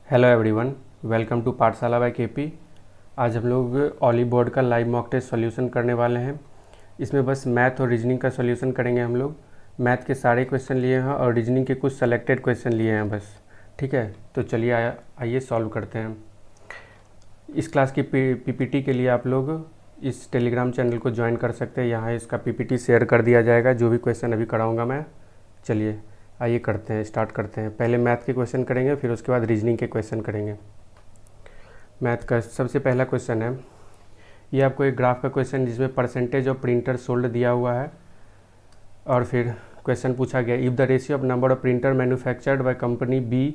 Hello everyone, welcome to पाठशाला bye KP. आज हम लोग ऑली बोर्ड का लाइव मॉक टेस्ट सॉल्यूशन करने वाले हैं। इसमें बस मैथ और रीजनिंग का सॉल्यूशन करेंगे हम लोग। मैथ के सारे क्वेश्चन लिए हैं और रीजनिंग के कुछ सेलेक्टेड क्वेश्चन लिए हैं बस। ठीक है, तो चलिए आइए सॉल्व करते हैं। इस क्लास की पीपीटी के लिए आप लोग इस टेलीग्राम चैनल को ज्वाइन कर सकते हैं। यहाँ इसका पीपीटी शेयर कर दिया जाएगा, जो भी क्वेश्चन अभी कराऊँगा मैं। चलिए आइए करते हैं, स्टार्ट करते हैं। पहले मैथ के क्वेश्चन करेंगे, फिर उसके बाद रीजनिंग के क्वेश्चन करेंगे। मैथ का सबसे पहला क्वेश्चन है, ये आपको एक ग्राफ का क्वेश्चन जिसमें परसेंटेज ऑफ प्रिंटर सोल्ड दिया हुआ है और फिर क्वेश्चन पूछा गया if the ratio of number of printer manufactured by company B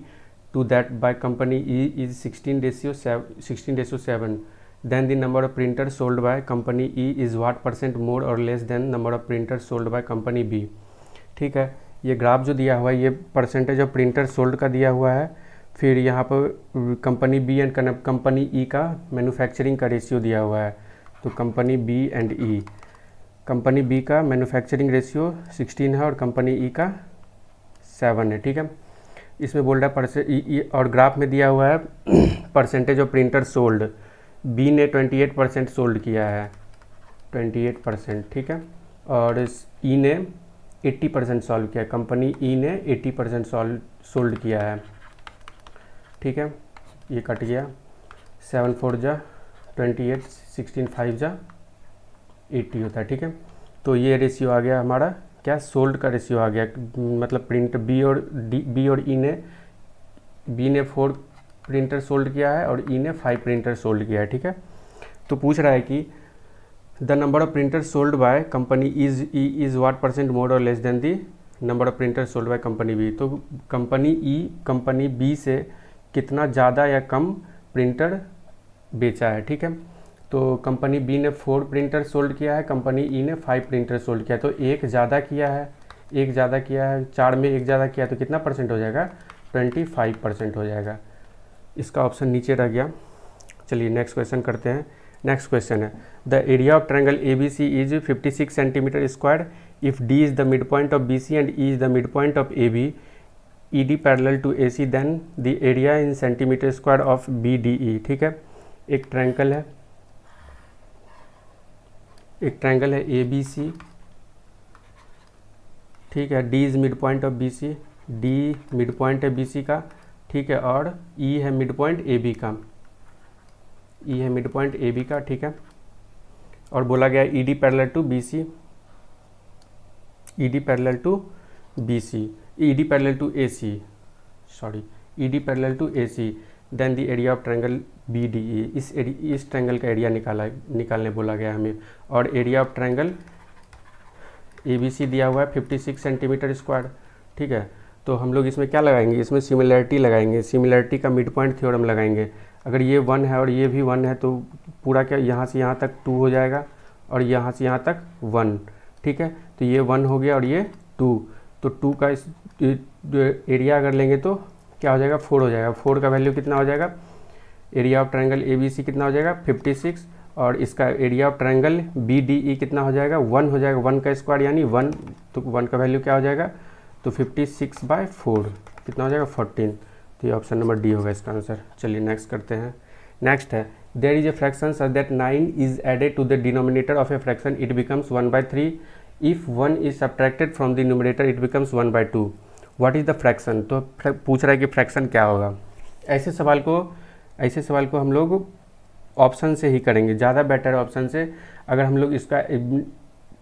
to that by company E is 16:7 then the number of printer sold by company E is what percent more or less than number of printer sold by company B. ठीक है, ये graph जो दिया हुआ है ये percentage of printer sold का दिया हुआ है। फिर यहाँ पर company B and company E का मैन्युफैक्चरिंग का रेशियो दिया हुआ है। तो company B and E, company B का मैन्युफैक्चरिंग रेशियो 16 है और कंपनी ई का 7 है। ठीक है, इसमें बोल रहा है और ग्राफ में दिया हुआ है percentage of printer sold. B ने 28% सोल्ड किया है, 28%। ठीक है, और ई ने 80% सॉल्व किया, कंपनी ई ने 80% सोल्ड किया है। ठीक है, ये कट गया, 7 4 जा 28, 16 5 जा 80 होता है। ठीक है, तो ये रेशियो आ गया हमारा, क्या सोल्ड का रेशियो आ गया। मतलब प्रिंट बी और ई ने, बी ने 4 प्रिंटर सोल्ड किया है और ई ने 5 प्रिंटर सोल्ड किया है। ठीक है, तो पूछ रहा है कि the number of printer sold by company is what percent more or less than the number of printer sold by company B. तो कंपनी ई कंपनी बी से कितना ज़्यादा या कम प्रिंटर बेचा है। ठीक है, तो कंपनी बी ने 4 प्रिंटर सोल्ड किया है, कंपनी ई ने 5 प्रिंटर सोल्ड किया है। तो एक ज़्यादा किया है, 4 में एक ज़्यादा किया है, तो कितना परसेंट हो जाएगा, 25% हो जाएगा। इसका ऑप्शन नीचे रह गया। चलिए नेक्स्ट क्वेश्चन करते हैं। नेक्स्ट क्वेश्चन है the area of triangle A B C is 56 centimetre square if D is the mid point of B C and E is the mid point of A B, E D parallel to A C, then the area in centimetre square of B D E. ठीक है, एक triangle है A B C. ठीक है, D is mid point of B C, D mid point है B C का। ठीक है, और ई है मिड पॉइंट ए बी का, ई है मिड पॉइंट ए बी का। ठीक है, और बोला गया E D parallel to B C, E D parallel to B C, E D parallel to A C, sorry E D parallel to A C, then the area of triangle B D E. इस triangle का area निकालने बोला गया हमें। और area of triangle A B C दिया हुआ है 56 सेंटीमीटर स्क्वायर। ठीक है, तो हम लोग इसमें क्या लगाएंगे, इसमें सिमिलैरिटी लगाएंगे, सिमिलैरिटी का मिड पॉइंट थ्योरम लगाएंगे। अगर ये 1 है और ये भी 1 है तो पूरा क्या यहाँ से यहाँ तक 2 हो जाएगा और यहाँ से यहाँ तक 1। ठीक है, तो ये 1 हो गया और ये 2, तो 2 का एरिया अगर लेंगे तो क्या हो जाएगा, 4 हो जाएगा। 4 का वैल्यू कितना हो जाएगा, area of triangle A B C कितना हो जाएगा 56, और इसका area of triangle B D E कितना हो जाएगा 1 हो जाएगा। 1 का स्क्वायर यानी 1, तो 1 का वैल्यू क्या हो जाएगा, तो 56/4 कितना हो जाएगा 14। तो ये ऑप्शन नंबर डी होगा इसका आंसर। चलिए नेक्स्ट करते हैं। नेक्स्ट है there is a fraction such that 9 is added to the denominator of a fraction it becomes 1/3 if 1 is subtracted from the numerator it becomes 1/2 what is the fraction. तो पूछ रहा है कि fraction क्या होगा। ऐसे सवाल को हम लोग ऑप्शन से ही करेंगे, ज़्यादा बेटर ऑप्शन से। अगर हम लोग इसका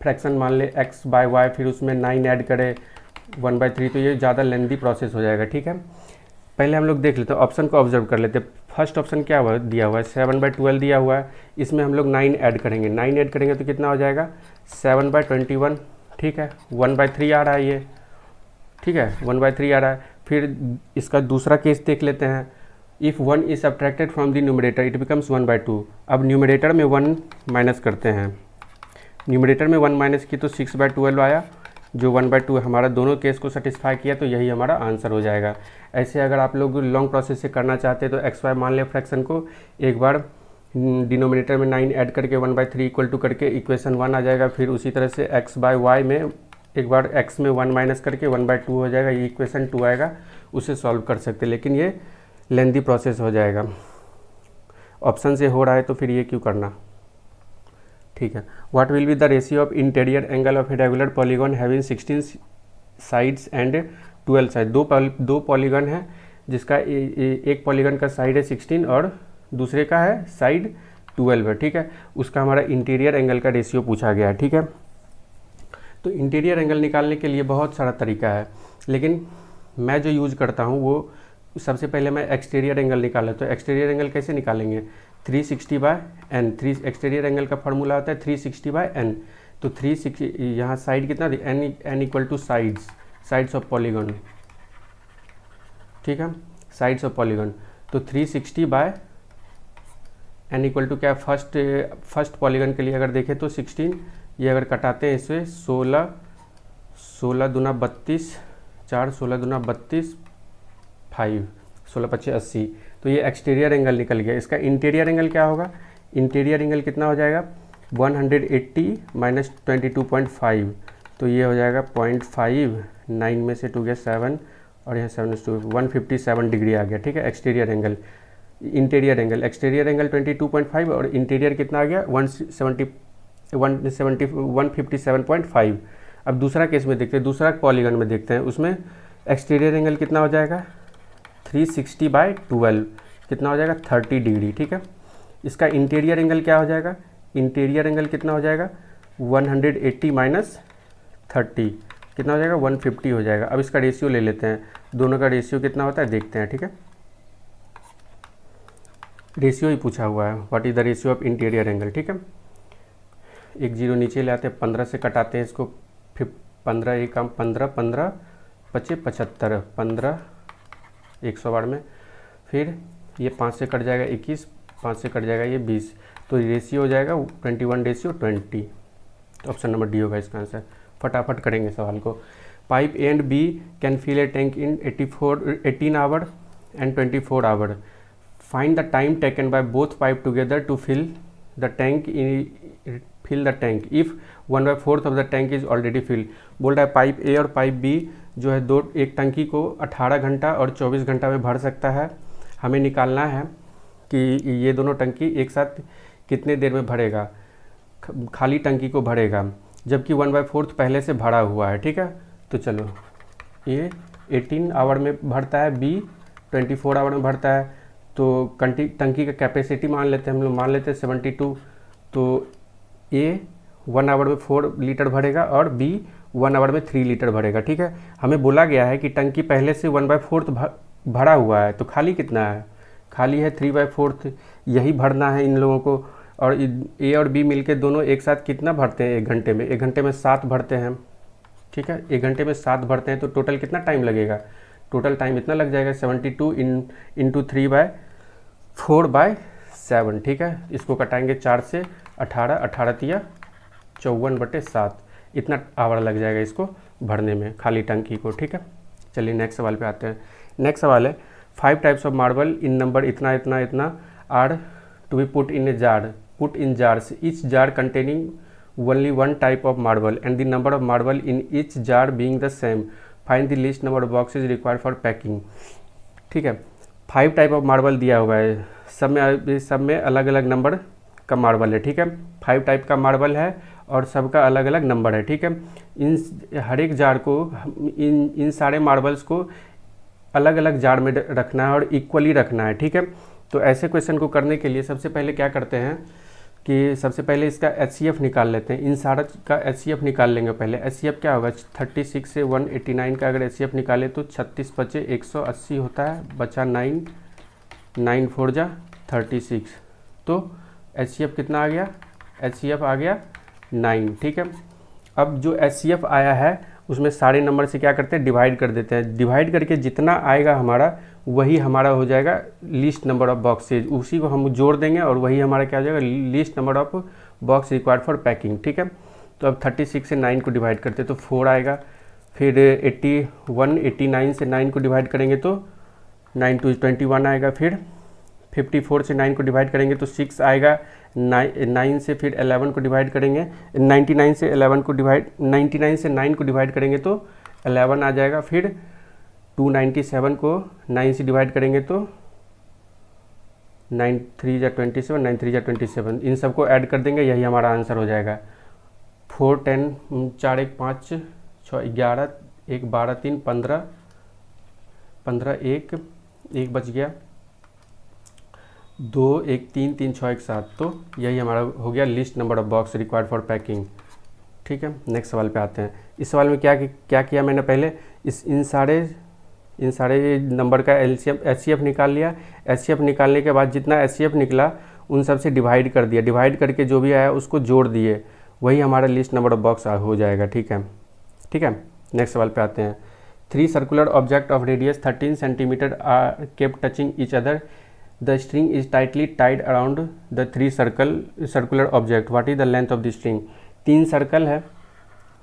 फ्रैक्शन मान ले x/y फिर उसमें 9 ऐड करें 1/3 तो ये ज़्यादा लेंदी प्रोसेस हो जाएगा। ठीक है, पहले हम लोग देख लेते हैं, ऑप्शन को ऑब्जर्व कर लेते हैं। फर्स्ट ऑप्शन क्या हुआ दिया हुआ है 7/12 दिया हुआ है, इसमें हम लोग 9 ऐड करेंगे। 9 ऐड करेंगे तो कितना हो जाएगा 7/21। ठीक है, 1/3 आ रहा है ये। ठीक है, 1/3 आ रहा है। फिर इसका दूसरा केस देख लेते हैं, if 1 is subtracted from the numerator it becomes 1/2। अब न्यूमरेटर में 1 माइनस करते हैं, न्यूमरेटर में 1 माइनस की तो 6/12 आया, जो 1/2 हमारा दोनों केस को सेटिस्फाई किया, तो यही हमारा आंसर हो जाएगा। ऐसे अगर आप लोग लॉन्ग प्रोसेस से करना चाहते हैं तो एक्स वाई मान लें फ्रैक्शन को, एक बार डिनोमिनेटर में 9 ऐड करके 1/3 इक्वल टू करके इक्वेशन 1 आ जाएगा। फिर उसी तरह से x/y में एक बार x में 1 माइनस करके 1/2 हो जाएगा, ये इक्वेशन 2 आएगा, उसे सॉल्व कर सकते हैं। लेकिन ये लेंथी प्रोसेस हो जाएगा। ऑप्शन से हो रहा है तो फिर ये क्यों करना, ठीक है। What will be the ratio of interior angle of a regular polygon having 16 sides and 12 side. दो पॉलीगॉन है जिसका एक पॉलीगॉन का साइड है 16 और दूसरे का है साइड 12 है, ठीक है। उसका हमारा इंटीरियर एंगल का रेशियो पूछा गया है, ठीक है। तो इंटीरियर एंगल निकालने के लिए बहुत सारा तरीका है, लेकिन मैं जो यूज़ करता हूँ वो सबसे पहले मैं एक्सटीरियर एंगल निकाला। तो एक्सटीरियर एंगल कैसे निकालेंगे, 360/n। एक्सटीरियर एंगल का फॉर्मूला होता है 360/n। तो 360 यहाँ साइड कितना थी, n equal two sides of polygon, ठीक है, साइड्स ऑफ पॉलीगॉन। तो 360/n इक्वल टू क्या, फर्स्ट पॉलीगॉन के लिए अगर देखें तो 16, ये अगर कटाते हैं इससे 16 दूना 32, 4 16 दूना 32, 5 16 25 80। तो ये एक्सटीरियर एंगल निकल गया। इसका इंटीरियर एंगल क्या होगा, इंटीरियर एंगल कितना हो जाएगा, 180 माइनस 22.5। तो ये हो जाएगा 0.5, 9 में से 2 गया 7 और यहाँ 7 is 2, 157 डिग्री आ गया, ठीक है। Exterior angle, interior angle, exterior angle 22.5 और इंटीरियर कितना आ गया 157.5। अब दूसरा केस में देखते हैं, दूसरा पॉलीगॉन में देखते हैं, उसमें एक्सटीरियर एंगल कितना हो जाएगा 360/12, कितना हो जाएगा 30 डिग्री, ठीक है। इसका इंटीरियर एंगल क्या हो जाएगा, इंटीरियर एंगल कितना हो जाएगा 180 माइनस 30, कितना हो जाएगा 150 हो जाएगा। अब इसका रेशियो ले लेते हैं, दोनों का रेशियो कितना होता है देखते हैं, ठीक है। रेशियो ही पूछा हुआ है, what is the ratio of interior angle, ठीक है। एक जीरो नीचे ले आते हैं, 15 से कटाते हैं इसको, फिर 15 एक काम 15 15 25 75, 15 100 में, फिर ये 5 से कट जाएगा 21, 5 से कट जाएगा ये 20। तो रेशियो हो जाएगा 21:20। तो ऑप्शन नंबर डी होगा इसका आंसर। फटाफट करेंगे सवाल को। Pipe A and B can fill a tank in 18 hour and 24 hour. Find the time taken by both pipe together to fill the tank if 1/4 of the tank is already filled. बोल रहा है pipe ए और pipe B जो है एक टंकी को 18 घंटा और 24 घंटा में भर सकता है। हमें निकालना है कि ये दोनों टंकी एक साथ कितने देर में भरेगा, खाली टंकी को भरेगा, जबकि 1/4 पहले से भरा हुआ है, ठीक है। तो चलो ये 18 आवर में भरता है, बी 24 आवर में भरता है। तो टंकी का कैपेसिटी मान लेते हैं हम लोग, मान लेते हैं 72। तो ए 1 आवर में 4 लीटर भरेगा और बी 1 आवर में 3 लीटर भरेगा, ठीक है। हमें बोला गया है कि टंकी पहले से 1/4 भरा हुआ है, तो खाली कितना है, खाली है 3/4। यही भरना है इन लोगों को। और ए और बी मिलके दोनों एक साथ कितना भरते हैं एक घंटे में, एक घंटे में 7 भरते हैं, ठीक है। एक घंटे में 7 भरते हैं, तो टोटल कितना टाइम लगेगा, टोटल टाइम इतना लग जाएगा 72 इंटू 3/4/7, ठीक है। इसको कटाएंगे 4 से 18, 18 तिया 54/7, इतना आवर लग जाएगा इसको भरने में, खाली टंकी को, ठीक है। चलिए नेक्स्ट सवाल पे आते हैं। नेक्स्ट सवाल है 5 types of marble in number इतना इतना इतना are to be put in in jars, each jar containing only one type of marble and the number of marble in each jar being the same. Find the least number of boxes required for packing. ठीक है, 5 type of marble दिया हुआ है, सब में अलग अलग number का मार्बल है, ठीक है। 5 टाइप का मार्बल है और सबका अलग अलग नंबर है, ठीक है। इन हर एक जार को इन सारे मार्बल्स को अलग अलग जार में रखना है और इक्वली रखना है, ठीक है। तो ऐसे क्वेश्चन को करने के लिए सबसे पहले क्या करते हैं कि सबसे पहले इसका HCF निकाल लेते हैं। इन सारा का HCF निकाल लेंगे पहले। HCF क्या होगा, 36 से 189 का अगर HCF निकाले तो 36 × 5 = 180 होता है, बचा 9 9 4 जा 36। तो HCF कितना आ गया, HCF आ गया 9, ठीक है। अब जो HCF आया है उसमें सारे नंबर से क्या करते हैं, डिवाइड कर देते हैं। डिवाइड करके जितना आएगा हमारा वही हमारा हो जाएगा लीस्ट नंबर ऑफ बॉक्सेज, उसी को हम जोड़ देंगे और वही हमारा क्या हो जाएगा, least number of box required for packing, ठीक है। तो अब 36 से 9 को डिवाइड करते तो 4 आएगा, फिर 89 से 9 को डिवाइड करेंगे तो 9 2 21 आएगा, फिर 54 से 9 को डिवाइड करेंगे तो 6 आएगा, 9 से फिर 11 को डिवाइड करेंगे, 99 से 9 को डिवाइड करेंगे तो 11 आ जाएगा, फिर 297 को 9 से डिवाइड करेंगे तो 9 3 जा 27, 9 3 जा 27, इन सबको ऐड कर देंगे, यही हमारा आंसर हो जाएगा। 4 10 4 1 5 6 11 1 12 3 15 15 1 बच गया, 2 1 3 3 6 1 7, तो यही हमारा हो गया list number of box required for packing. ठीक है, नेक्स्ट सवाल पे आते हैं। इस सवाल में क्या किया मैंने, पहले इन सारे नंबर का एचसीएफ निकाल लिया। एचसीएफ निकालने के बाद जितना एचसीएफ निकला उन सब से डिवाइड कर दिया, डिवाइड करके जो भी आया उसको जोड़ दिए, वही हमारा लिस्ट नंबर ऑफ बॉक्स हो जाएगा। ठीक है, नेक्स्ट सवाल पे आते हैं। 3 circular object of radius 13 centimetre are kept touching each other, the string is tightly tied around the 3 circular object, what is the length of the string. 3 circle है,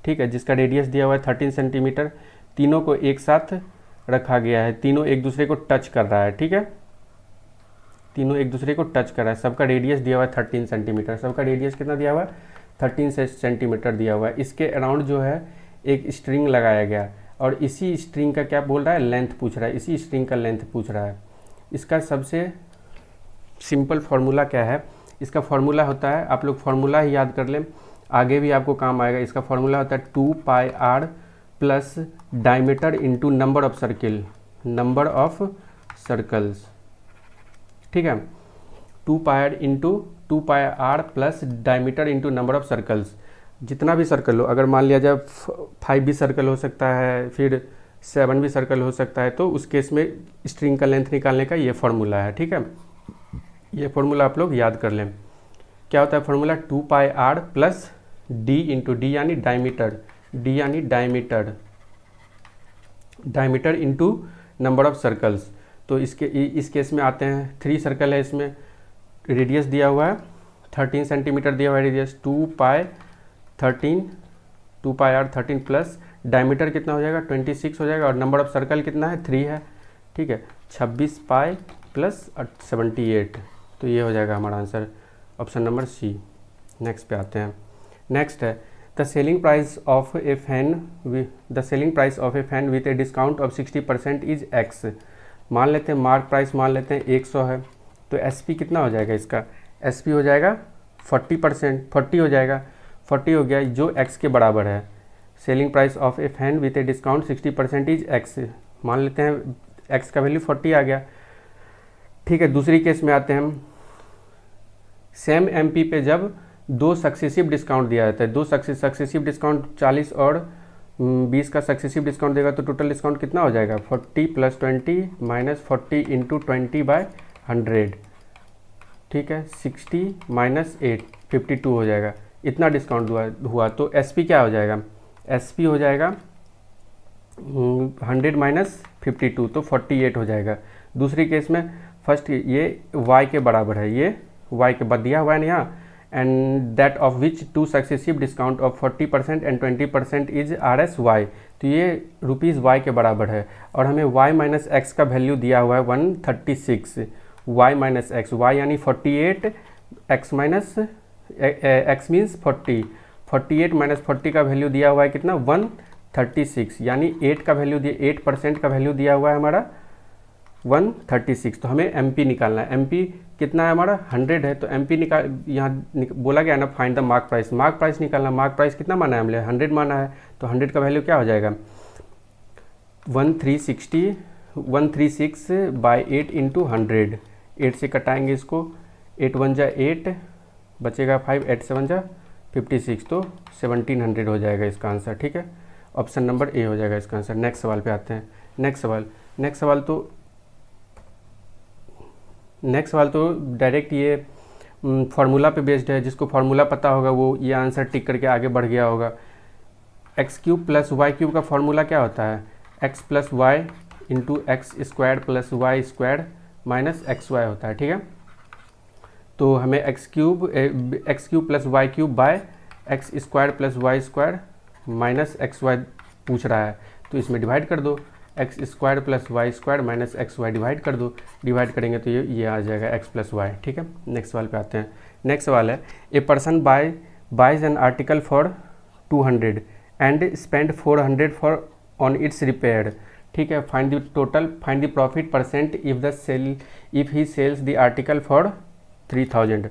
ठीक है, जिसका रेडियस दिया हुआ है 13 सेंटीमीटर, तीनों को एक साथ रखा गया है, तीनों एक दूसरे को टच कर रहा है। ठीक है, तीनों एक दूसरे को टच कर रहा है, सबका रेडियस दिया हुआ है 13 सेंटीमीटर, सबका रेडियस कितना दिया हुआ है 13 सेंटीमीटर दिया हुआ है। इसके अराउंड जो है एक स्ट्रिंग लगाया गया, और इसी स्ट्रिंग का क्या बोल रहा है, लेंथ पूछ रहा है, इसी स्ट्रिंग का लेंथ पूछ रहा है। इसका सबसे सिंपल फार्मूला क्या है, इसका फार्मूला होता है, आप लोग फार्मूला ही याद कर लें, आगे भी आपको काम आएगा। इसका फार्मूला होता है 2 pi R plus diameter into number of circles. ठीक है, 2 pi R plus diameter into number of circles. जितना भी सर्कल हो, अगर मान लिया जाए 5 भी सर्कल हो सकता है, फिर 7 भी सर्कल हो सकता है, तो उस केस में स्ट्रिंग का लेंथ निकालने का ये फार्मूला है। ठीक है, ये फार्मूला आप लोग याद कर लें। क्या होता है formula, 2 pi R plus D into D यानी diameter into number of circles. तो इस केस में आते हैं, 3 सर्कल है, इसमें रेडियस दिया हुआ है 13 सेंटीमीटर दिया हुआ है radius, 2 pi r 13 plus diameter कितना हो जाएगा 26 हो जाएगा, और नंबर ऑफ सर्कल कितना है 3 है। ठीक है, 26 पाई प्लस 78, तो ये हो जाएगा हमारा answer, option number C. Next पे आते हैं। नेक्स्ट है the selling price of a fan with a discount of 60% is X. मान लेते हैं मार्क प्राइस मान लेते हैं 100 है, तो एसपी कितना हो जाएगा, इसका एसपी हो जाएगा 40% हो जाएगा, 40 हो गया, जो एक्स के बराबर है। Selling price of a fan with a discount 60% is X, मान लेते हैं एक्स का वैल्यू 40 आ गया। ठीक है, दूसरी केस में आते हैं हम। सेम एमपी पे जब 2 सक्सेसिव डिस्काउंट दिया जाता है, 2 सक्सेसिव डिस्काउंट 40 और 20 का सक्सेसिव डिस्काउंट देगा, तो टोटल डिस्काउंट कितना हो जाएगा 40 + 20 माइनस 40 इंटू 20/100। ठीक है, 60 - 8 52 हो जाएगा, इतना डिस्काउंट हुआ। तो एसपी क्या हो जाएगा, एसपी हो जाएगा 100 - 52, तो 48 हो जाएगा। दूसरी केस में फर्स्ट ये y के बराबर है, ये y के बाद दिया हुआ है ना यहाँ, and that of which 2 successive discount of 40% and 20% is RSY, तो ये ₹y के बराबर है, और हमें y - x का वैल्यू दिया हुआ है 136, y - x, y यानी 48, x मीन्स 40, 48 - 40 का वैल्यू दिया हुआ है कितना 136, यानी 8 का वैल्यू दिया, 8% का वैल्यू दिया हुआ है हमारा 136। तो हमें एमपी निकालना है, एमपी कितना है हमारा 100 है, तो एमपी यहाँ बोला गया ना फाइंड द मार्क प्राइस निकालना। मार्क प्राइस कितना माना है हमने 100 माना है, तो 100 का वैल्यू क्या हो जाएगा 136/8 इंटू 100, 8 से कटाएंगे इसको, 8 × 1 = 8, बचेगा 5, 8 × 7 = 56, तो 1700 हो जाएगा इसका आंसर। ठीक है, ऑप्शन नंबर ए हो जाएगा इसका आंसर। नेक्स्ट सवाल पे आते हैं। नेक्स्ट सवाल तो डायरेक्ट ये फार्मूला पे बेस्ड है, जिसको फार्मूला पता होगा वो ये आंसर टिक करके आगे बढ़ गया होगा। x³ + y³ का फार्मूला क्या होता है, x + y into x² + y² minus xy होता है। ठीक है, तो हमें x³ + y³ bye x² + y² minus xy पूछ रहा है, तो इसमें डिवाइड कर दो, x² + y² minus xy divide कर दो, डिवाइड करेंगे तो ये आ जाएगा x + y। ठीक है, नेक्स्ट सवाल पे आते हैं। नेक्स्ट सवाल है a person buys an article for 200 and spend 400 on its repair. ठीक है। Find the total, find the profit percent if he sells the article for 3000।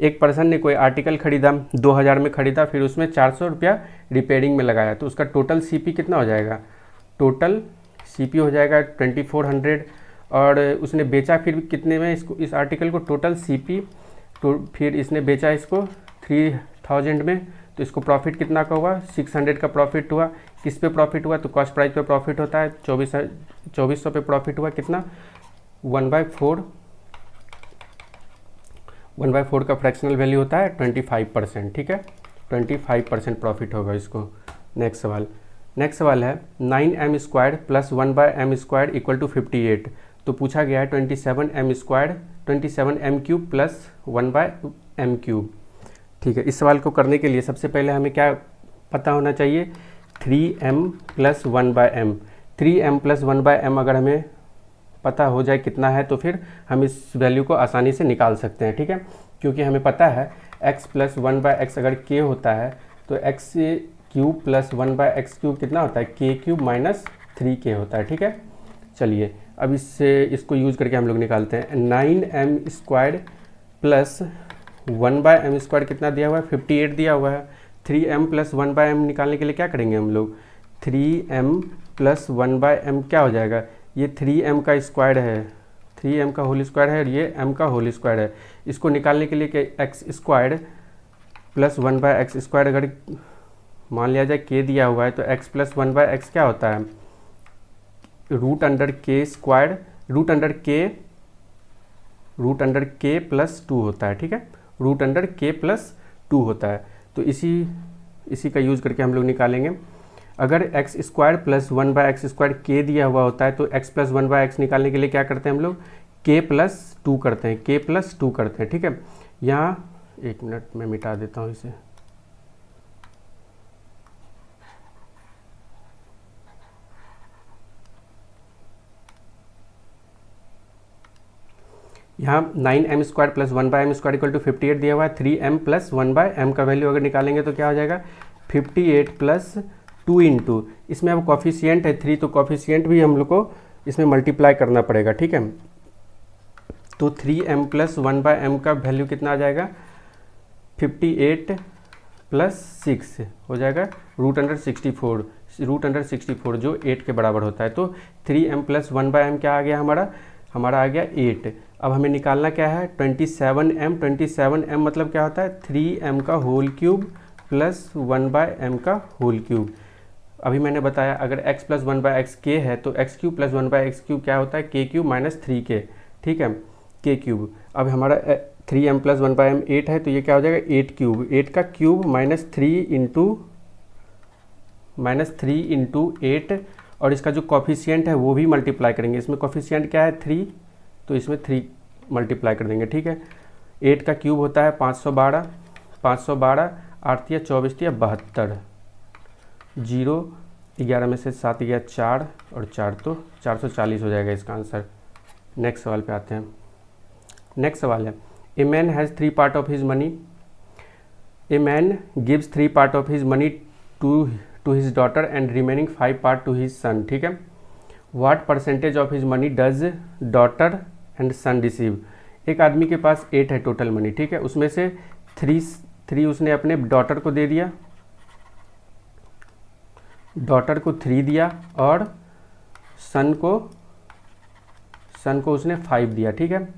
एक पर्सन ने कोई आर्टिकल खरीदा 2000 में खरीदा, फिर उसमें 400 रुपया रिपेयरिंग में लगाया, तो उसका टोटल सीपी कितना हो जाएगा? टोटल सीपी हो जाएगा 2400, और उसने बेचा फिर कितने में इसको, इस आर्टिकल को? टोटल सीपी, तो फिर इसने बेचा इसको 3000 में, तो इसको प्रॉफिट कितना का हुआ? 600 का प्रॉफिट हुआ। किस पे प्रॉफिट हुआ? तो कॉस्ट प्राइस पे प्रॉफिट होता है, 2400 पे प्रॉफिट हुआ। कितना? 1/4 का फ्रैक्शनल वैल्यू होता है 25%, ठीक है। 25% प्रॉफिट होगा इसको। नेक्स्ट सवाल है 9m² plus 1/m² equal to 58। तो पूछा गया है 27m² 27m³ प्लस 1/m³। ठीक है। इस सवाल को करने के लिए सबसे पहले हमें क्या पता होना चाहिए? 3m plus 1/m। 3m plus 1/m अगर हमें पता हो जाए कितना है, तो फिर हम इस वैल्यू को आसानी से निकाल सकते हैं, ठीक है। क्योंकि हमें पता है x प्लस 1/x अगर k होता है तो x³ प्लस 1/x³ कितना होता है? k³ माइनस 3k होता है, ठीक है। चलिए अब इसको यूज़ करके हम लोग निकालते हैं। 9m² प्लस 1/m² कितना दिया हुआ है? 58 दिया हुआ है। 3m प्लस 1/m निकालने के लिए क्या करेंगे हम लोग? 3m प्लस 1/m क्या हो जाएगा? ये 3m का स्क्वायर है, 3m का होल स्क्वायर है, और ये m का होल स्क्वायर है। इसको निकालने के लिए x² प्लस 1/x² अगर मान लिया जाए k दिया हुआ है, तो x प्लस 1/x क्या होता है? √k² √k प्लस 2 होता है, ठीक है। √k प्लस 2 होता है। तो इसी का यूज़ करके हम लोग निकालेंगे। अगर x² प्लस 1/x² k दिया हुआ होता है, तो x प्लस 1/x निकालने के लिए क्या करते हैं हम लोग? k प्लस 2 करते हैं, k प्लस 2 करते हैं, ठीक है। यहाँ 1 मिनट में मिटा देता हूँ इसे। यहाँ 9m² plus 1/m² equal to 58 दिया हुआ है। 3m प्लस 1/m का वैल्यू अगर निकालेंगे तो क्या हो जाएगा? 58 प्लस 2 इंटू, इसमें अब कॉफिशिएंट है 3, तो कॉफिशिएंट भी हम लोग को इसमें मल्टीप्लाई करना पड़ेगा, ठीक है। तो 3m प्लस 1/m का वैल्यू कितना आ जाएगा? 58 प्लस 6 हो जाएगा √64 जो 8 के बराबर होता है। तो 3m प्लस 1/m क्या आ गया हमारा आ गया 8। अब हमें निकालना क्या है? 27m मतलब क्या होता है? 3m का होल क्यूब प्लस 1/m का होल क्यूब। अभी मैंने बताया अगर x प्लस 1/x k है, तो x³ प्लस 1/x³ क्या होता है? k³ माइनस 3k, ठीक है, k³। अब हमारा 3m प्लस 1/m 8 है, तो ये क्या हो जाएगा? 8³ 8 का क्यूब माइनस 3 इंटू 8, और इसका जो कॉफिशिएंट है वो भी मल्टीप्लाई करेंगे। इसमें कॉफिशिएंट क्या है? 3, तो इसमें 3 मल्टीप्लाई कर देंगे, ठीक है। 8 का क्यूब होता है 512, 8 या 24 या 72, 0 11 में से 7 गया 4, और 4 तो 440 हो जाएगा इसका आंसर। नेक्स्ट सवाल पे आते हैं। नेक्स्ट सवाल है a man has 3 part of his money. A man gives 3 part of his money to his daughter and remaining 5 part to his son, ठीक है। What percentage of his money does daughter and son receive. एक आदमी के पास 8 है total money, ठीक है। उसमें से 3 उसने अपने डॉटर को दे दिया, डॉटर को 3 दिया, और सन को उसने 5 दिया, ठीक है।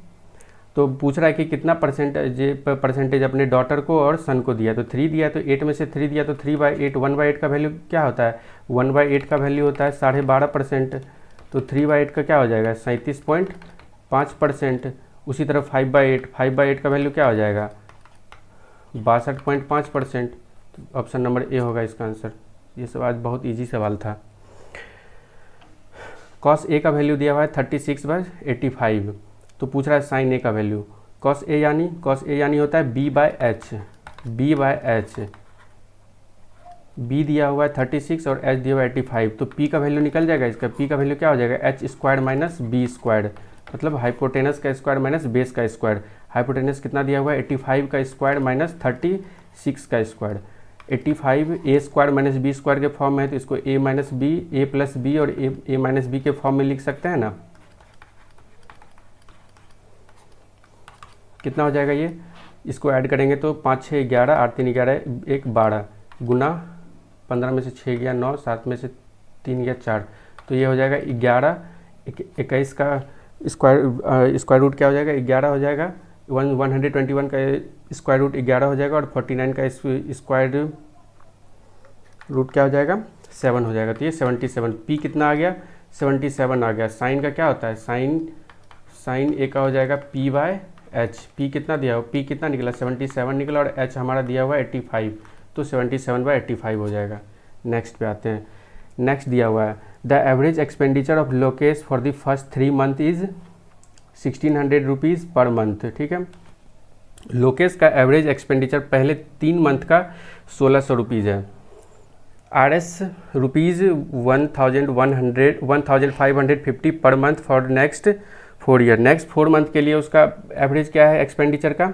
तो पूछ रहा है कि कितना परसेंटेज अपने डॉटर को और सन को दिया। तो 3 दिया, तो 8 में से 3 दिया, तो 3/8 1/8 का वैल्यू क्या होता है? 1/8 का वैल्यू होता है 12.5%। तो 3/8 का क्या हो जाएगा? 37.5%। उसी तरह 5/8 का वैल्यू क्या हो जाएगा? 62.5%। तो ऑप्शन नंबर ए होगा इसका आंसर। ये सब आज बहुत ईजी सवाल था। कॉस ए का वैल्यू दिया हुआ है 36/85। तो पूछ रहा है साइन ए का वैल्यू। कॉस ए यानी होता है b/h। b दिया हुआ है 36 और h दिया हुआ है 85, तो p का वैल्यू निकल जाएगा इसका। p का वैल्यू क्या हो जाएगा? h² माइनस b², मतलब हाइपोटेनस का स्क्वायर माइनस बेस का स्क्वायर। हाइपोटेनस कितना दिया हुआ है? 85 का स्क्वायर माइनस 36 का स्क्वायर। 85 ए स्क्वायर माइनस बी स्क्वायर के फॉर्म में है, तो इसको ए माइनस बी, ए प्लस बी और ए माइनस बी के फॉर्म में लिख सकते हैं ना। कितना हो जाएगा ये, इसको ऐड करेंगे तो 5 6 11, 8 3 11, 1 12 गुना 15 में से 6 गया 9, 7 में से 3 गया 4, तो ये हो जाएगा 11। 21 का स्क्वायर रूट क्या हो जाएगा, 11 हो जाएगा। 121 का स्क्वायर रूट 11 हो जाएगा, और 49 का स्क्वायर रूट क्या हो जाएगा, 7 हो जाएगा। तो ये 77, पी कितना आ गया, 77 आ गया। साइन का क्या होता है, साइन ए का हो जाएगा पी बाय एच। पी कितना दिया हो, पी कितना निकला, 77 निकला, और एच हमारा दिया हुआ है 85, तो 77/85 हो जाएगा। नेक्स्ट पे आते हैं। नेक्स्ट दिया हुआ है the average expenditure of Lokesh for the first 3 month is 1600 rupees per month. ठीक है, लोकेश का एवरेज एक्सपेंडिचर पहले 3 मंथ का 1600 रुपीज़ है। R S rupees 1550 per month for next 4 year. Next 4 month के लिए उसका एवरेज क्या है एक्सपेंडिचर का,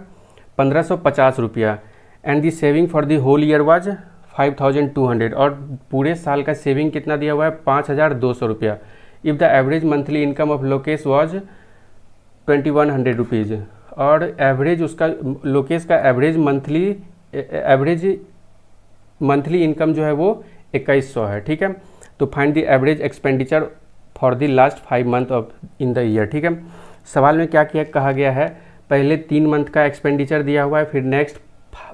1550 रुपया। And the saving for the whole year was 5200, और पूरे साल का सेविंग कितना दिया हुआ है, 5200 रुपया। If the average monthly income of Lokesh was 2100 rupees, और एवरेज उसका लोकेश का एवरेज मंथली इनकम जो है वो 2100 है। ठीक है, तो find the average expenditure for the last 5 month of in the year. ठीक है, सवाल में क्या कहा गया है, पहले 3 मंथ का एक्सपेंडिचर दिया हुआ है, फिर नेक्स्ट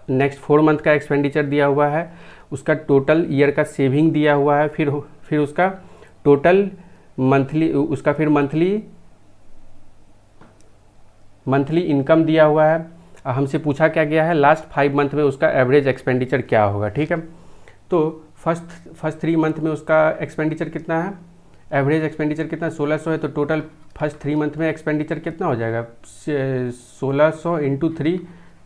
4 मंथ का एक्सपेंडिचर दिया हुआ है, उसका टोटल ईयर का सेविंग दिया हुआ है, फिर उसका टोटल मंथली इनकम दिया हुआ है। हमसे पूछा क्या गया है, लास्ट 5 मंथ में उसका एवरेज एक्सपेंडिचर क्या होगा। ठीक है, तो फर्स्ट 3 मंथ में उसका एक्सपेंडिचर कितना है, एवरेज एक्सपेंडिचर कितना 1600 है, तो टोटल फर्स्ट 3 मंथ में एक्सपेंडिचर कितना हो जाएगा, 1600 इंटू 3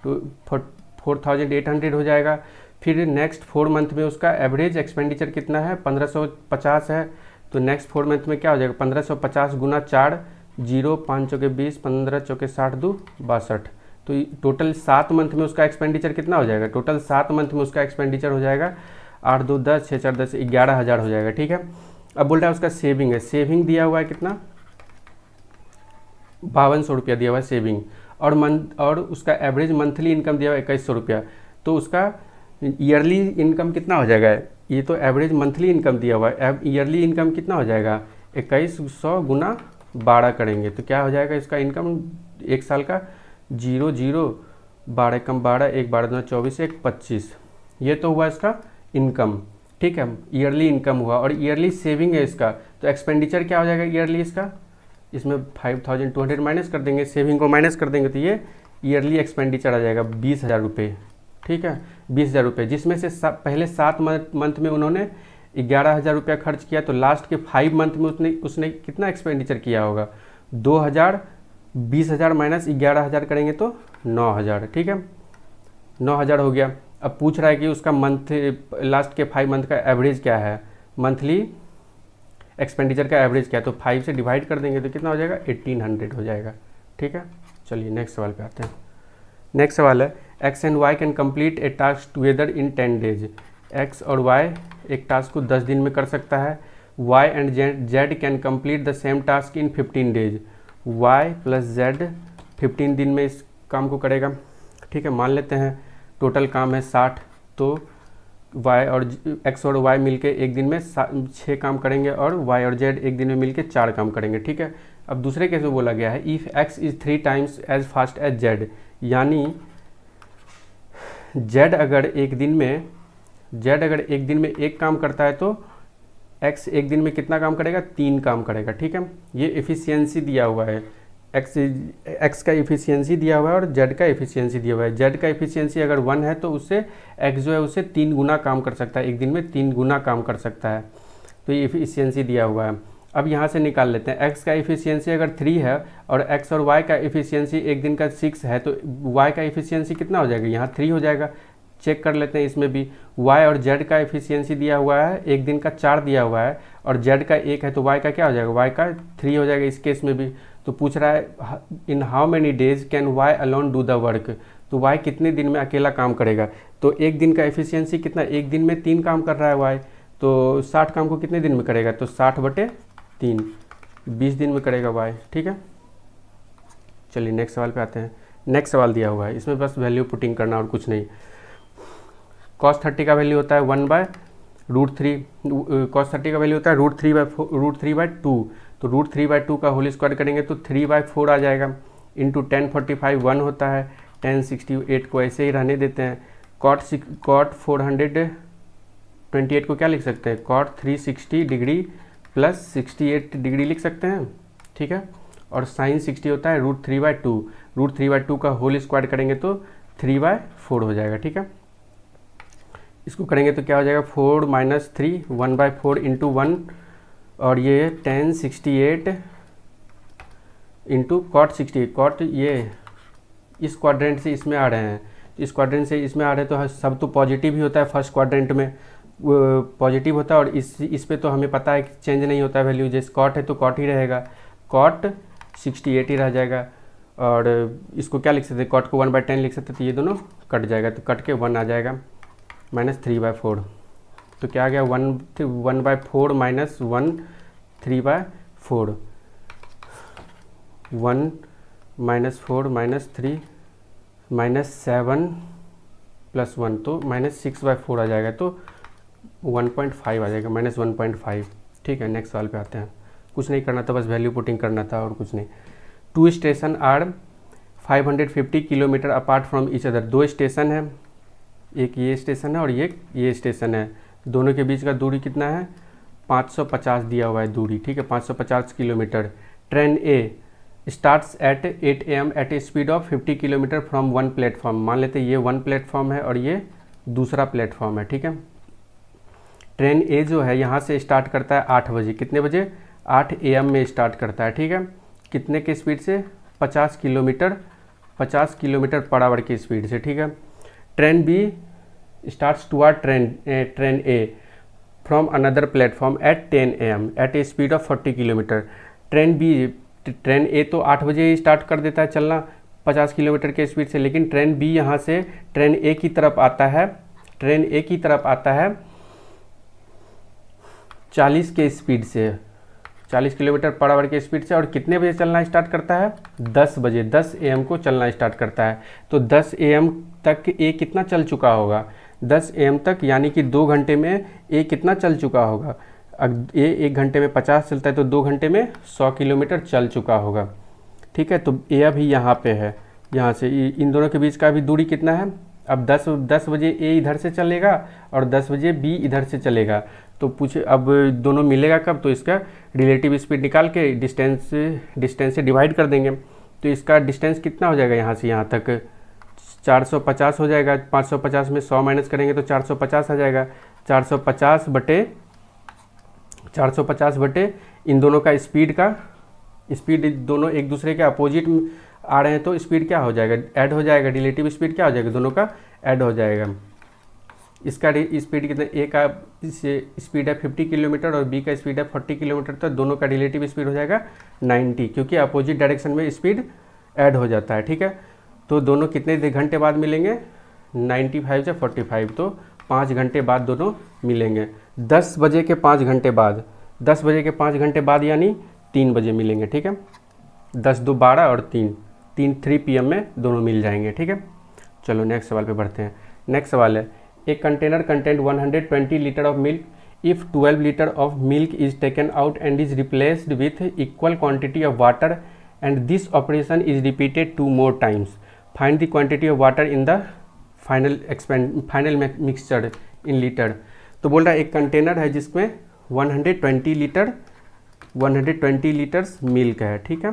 तो 4800 हो जाएगा। फिर नेक्स्ट 4 मंथ में उसका एवरेज एक्सपेंडिचर कितना है, 1550 है, तो नेक्स्ट 4 मंथ में क्या हो जाएगा, 1550 गुना 4, 0 5 चौके 20, 15 चौके 60 2 62, तो टोटल 7 मंथ में उसका एक्सपेंडिचर कितना हो जाएगा, टोटल 7 मंथ में उसका एक्सपेंडिचर हो जाएगा 8 2 10, 6 4 10, 11,000 हो जाएगा। ठीक है, अब बोल रहा है उसका सेविंग है, सेविंग दिया हुआ है कितना, 5200 रुपया दिया हुआ है सेविंग, और उसका एवरेज मंथली इनकम दिया हुआ है 2100 रुपया, तो उसका ईयरली इनकम कितना हो जाएगा, ये तो एवरेज मंथली इनकम दिया हुआ है, ईयरली इनकम कितना हो जाएगा, 2100 गुना 12 करेंगे तो क्या हो जाएगा इसका इनकम एक साल का, 0 0 12 कम 12, 1 12 2 24, 1 25, ये तो हुआ इसका इनकम। ठीक है, ईयरली इनकम हुआ, और ईयरली सेविंग है इसका, तो एक्सपेंडिचर क्या हो जाएगा ईयरली इसका, इसमें 5200 माइनस कर देंगे, सेविंग को माइनस कर देंगे, तो ये ईयरली एक्सपेंडिचर आ जाएगा 20,000 रुपये। ठीक है, 20,000 रुपये, जिसमें से पहले 7 मंथ में उन्होंने 11,000 रुपया खर्च किया, तो लास्ट के 5 मंथ में उसने कितना एक्सपेंडिचर किया होगा, 2,000, 20,000 माइनस 11,000 करेंगे तो 9,000। ठीक है, 9,000 हो गया। अब पूछ रहा है कि उसका लास्ट के 5 मंथ का एवरेज क्या है, मंथली एक्सपेंडिचर का एवरेज क्या है, तो 5 से डिवाइड कर देंगे तो कितना हो जाएगा, 1800 हो जाएगा। ठीक है, चलिए नेक्स्ट सवाल पे आते हैं। नेक्स्ट सवाल है X and Y can complete a task together in 10 days. X और वाई एक टास्क को 10 दिन में कर सकता है। Y and Z can complete the same task in 15 days. Y plus Z 15 दिन में इस काम को करेगा। ठीक है, मान लेते हैं टोटल काम है 60, तो वाई और एक्स और वाई मिलके एक दिन में 6 काम करेंगे, और वाई और जेड एक दिन में मिलके 4 काम करेंगे। ठीक है, अब दूसरे केस में बोला गया है if X is 3 times as fast as Z, यानी जेड अगर एक दिन में एक काम करता है तो एक्स एक दिन में कितना काम करेगा, 3 काम करेगा। ठीक है, ये एफिशिएंसी दिया हुआ है, एक्स का एफिशिएंसी दिया हुआ है और जेड का एफिशिएंसी दिया हुआ है। जेड का एफिशिएंसी अगर 1 है तो उससे एक्स जो है उससे 3 गुना काम कर सकता है, एक दिन में 3 गुना काम कर सकता है, तो ये एफिशिएंसी दिया हुआ है। अब यहाँ से निकाल लेते हैं, एक्स का एफिशिएंसी अगर 3 है और एक्स और वाई का एफिशिएंसी एक दिन का 6 है, तो वाई का एफिशिएंसी कितना हो जाएगा, यहाँ 3 हो जाएगा। चेक कर लेते हैं इसमें भी, वाई और जेड का एफिशिएंसी दिया हुआ है, एक दिन का 4 दिया हुआ है, और जेड का 1 है, तो वाई का क्या हो जाएगा, वाई का 3 हो जाएगा इस केस में भी। तो पूछ रहा है in how many days can Y alone do the work, तो y कितने दिन में अकेला काम करेगा। तो एक दिन का एफिशिएंसी कितना, एक दिन में 3 काम कर रहा है y, तो 60 काम को कितने दिन में करेगा, तो 60/3, 20 दिन में करेगा y। ठीक है, चलिए नेक्स्ट सवाल पे आते हैं। नेक्स्ट सवाल दिया हुआ है, इसमें बस वैल्यू पुटिंग करना और कुछ नहीं। cos 30 का वैल्यू होता है 1/√3, cos 30 का वैल्यू होता है √3/2, तो √3/2 का होल स्क्वायर करेंगे तो 3/4 आ जाएगा, इंटू 1045 1 होता है, 1068 को ऐसे ही रहने देते हैं। cot 428 को क्या लिख सकते हैं, cot 360 डिग्री प्लस 68 डिग्री लिख सकते हैं। ठीक है, और sin 60 होता है √3/2, √3/2 का होल स्क्वायर करेंगे तो 3/4 हो जाएगा। ठीक है, इसको करेंगे तो क्या हो जाएगा, 4 - 3 1/4 इंटू 1, और ये 1068 इंटू cot 60, cot ये इस क्वाड्रेंट से इसमें आ रहे हैं, इस क्वाड्रेंट से इसमें आ रहे हैं, तो सब तो पॉजिटिव ही होता है, फर्स्ट क्वाड्रेंट में पॉजिटिव होता है, और इस पे तो हमें पता है कि चेंज नहीं होता है वैल्यू, जैसे cot है तो cot ही रहेगा, cot 68 ही रह जाएगा। और इसको क्या लिख सकते हैं, cot को 1/10 लिख सकते हैं, तो ये दोनों कट जाएगा, तो कट के 1 आ जाएगा, -3/4, तो क्या आ गया 1/4 - 1 3/4, 1 - 4 - 3 -7 + 1, तो -6/4 आ जाएगा, तो 1.5 आ जाएगा, -1.5। ठीक है, नेक्स्ट सवाल पे आते हैं। कुछ नहीं करना था, बस वैल्यू पुटिंग करना था और कुछ नहीं। 2 station are 550 kilometre apart from each other, 2 station है, एक ये स्टेशन है और ये स्टेशन है, दोनों के बीच का दूरी कितना है, 550 दिया हुआ है दूरी। ठीक है, 550 kilometre. Train A starts at 8 AM at a speed of 50 kilometre from 1 platform, मान लेते हैं ये 1 प्लेटफॉर्म है और ये दूसरा प्लेटफॉर्म है। ठीक है, ट्रेन ए जो है यहाँ से स्टार्ट करता है 8 बजे, कितने बजे, 8 AM में स्टार्ट करता है। ठीक है, कितने के स्पीड से, 50 किलोमीटर पर आवर की स्पीड से। ठीक है, train B starts toward train A from another platform at 10 AM at a speed of 40 kilometre. Train A तो 8 बजे ही स्टार्ट कर देता है चलना 50 किलोमीटर के स्पीड से, लेकिन ट्रेन बी यहाँ से ट्रेन ए की तरफ आता है, 40 के स्पीड से, 40 किलोमीटर पर आवर के स्पीड से, और कितने बजे चलना स्टार्ट करता है, 10 बजे, 10 AM को चलना स्टार्ट करता है। तो 10 AM तक ए कितना चल चुका होगा, 10 AM तक, यानी कि 2 घंटे में ए कितना चल चुका होगा। ए 1 घंटे में 50 चलता है तो 2 घंटे में 100 किलोमीटर चल चुका होगा। ठीक है, तो ए अभी यहाँ पे है, यहाँ से इन दोनों के बीच का भी दूरी कितना है, अब 10 बजे ए इधर से चलेगा और 10 बजे बी इधर से चलेगा, तो पूछे अब दोनों मिलेगा कब, तो इसका रिलेटिव स्पीड निकाल के डिस्टेंस से डिवाइड कर देंगे, तो इसका डिस्टेंस कितना हो जाएगा, यहाँ से यहाँ तक 450 हो जाएगा। 550 में 100 माइनस करेंगे तो 450 आ जाएगा, 450 बटे इन दोनों का स्पीड दोनों एक दूसरे के अपोजिट आ रहे हैं, तो स्पीड क्या हो जाएगा, ऐड हो जाएगा, रिलेटिव स्पीड क्या हो जाएगा, दोनों का ऐड हो जाएगा। इसका स्पीड कितना, ए का स्पीड है 50 किलोमीटर और बी का स्पीड है 40 किलोमीटर, तो दोनों का रिलेटिव स्पीड हो जाएगा 90, क्योंकि अपोजिट डायरेक्शन में स्पीड ऐड हो जाता है। ठीक है, तो दोनों कितने घंटे बाद मिलेंगे, 95 से 45, तो 5 घंटे बाद दोनों मिलेंगे। 10 बजे के 5 घंटे बाद, 10 बजे के 5 घंटे बाद यानी 3 बजे मिलेंगे। ठीक है, 10 2 12 और 3 PM में दोनों मिल जाएंगे। ठीक है, चलो नेक्स्ट सवाल पे बढ़ते हैं। नेक्स्ट सवाल है, a container content 120 litre of milk if 12 litre of milk is taken out and is replaced with equal quantity of water and this operation is repeated 2 more times, find the quantity of water in the final mixture in litre. तो बोल रहा है एक container है जिसमें 120 litres milk है। ठीक है,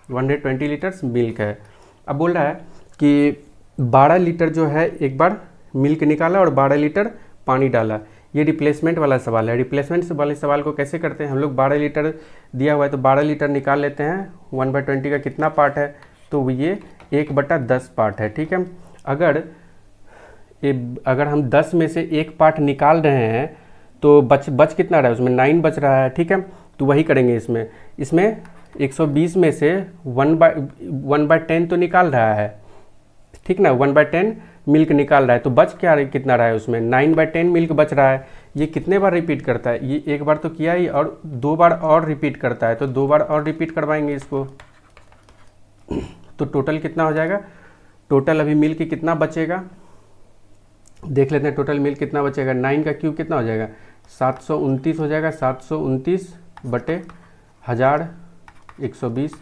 120 लीटर्स मिल्क है। अब बोल रहा है कि 12 लीटर जो है एक बार मिल्क निकाला और 12 लीटर पानी डाला। ये रिप्लेसमेंट वाला सवाल है। रिप्लेसमेंट वाले सवाल को कैसे करते हैं हम लोग, 12 लीटर दिया हुआ है तो 12 लीटर निकाल लेते हैं, 1/20 का कितना पार्ट है, तो ये 1/10 पार्ट है। ठीक है, अगर हम 10 में से 1 पार्ट निकाल रहे हैं तो बच कितना रहा है, उसमें 9 बच रहा है। ठीक है, तो वही करेंगे इसमें 120 में से 1/10 तो निकाल रहा है, ठीक ना, 1/10 मिल्क निकाल रहा है, तो बच क्या कितना रहा है उसमें, 9/10 मिल्क बच रहा है। ये कितने बार रिपीट करता है, ये एक बार तो किया ही और 2 बार और रिपीट करता है, तो 2 बार और रिपीट करवाएंगे इसको। तो टोटल कितना हो जाएगा, टोटल अभी मिल्क कितना बचेगा देख लेते हैं। टोटल मिल्क कितना बचेगा, 9 का क्यूब कितना हो जाएगा, 729 हो जाएगा। 729 बटे 1000 120,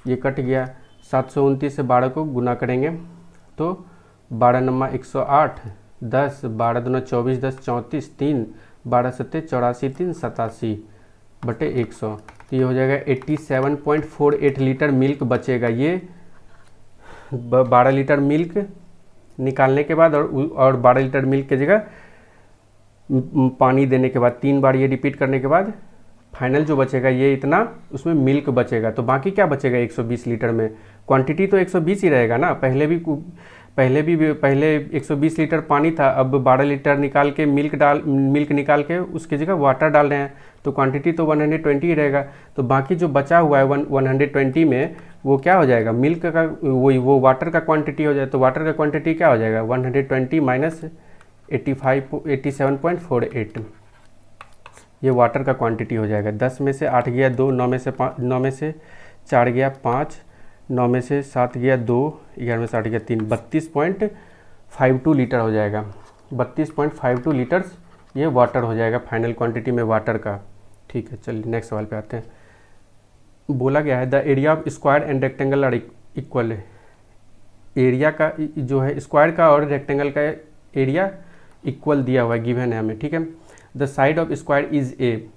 ये कट गया। 729 से 12 को गुना करेंगे तो 12 नमा 108, 10 12 दूना 24, 10 34, 3 12 सत्ते 84, 3 87 बटे 100, तो ये हो जाएगा 87.48 लीटर मिल्क बचेगा। ये 12 लीटर मिल्क निकालने के बाद और 12 लीटर मिल्क की जगह पानी देने के बाद 3 बार ये रिपीट करने के बाद फाइनल जो बचेगा ये इतना उसमें मिल्क बचेगा। तो बाकी क्या बचेगा 120 लीटर में, क्वांटिटी तो 120 ही रहेगा ना। पहले 120 लीटर पानी था, अब 12 लीटर निकाल के मिल्क निकाल के उसकी जगह वाटर डाल रहे हैं, तो क्वांटिटी तो 120 ही रहेगा। तो बाकी जो बचा हुआ है 120 में वो क्या हो जाएगा, मिल्क का वो वाटर का क्वांटिटी हो जाए। तो वाटर का क्वांटिटी क्या हो जाएगा, 120 माइनस 87.48, ये वाटर का क्वांटिटी हो जाएगा। 10 में से 8 गया 2, 9 में से 4 गया 5, 9 में से 7 गया 2, 11 में से 8 गया 3, 32.52 लीटर हो जाएगा। 32.52 लीटर्स ये वाटर हो जाएगा फाइनल क्वांटिटी में वाटर का। ठीक है, चलिए नेक्स्ट सवाल पे आते हैं। बोला गया है the area of square and rectangle are equal. Area का जो है स्क्वायर का और रेक्टेंगल का एरिया इक्वल दिया हुआ है, गिवन है हमें। ठीक है, the side of square is a,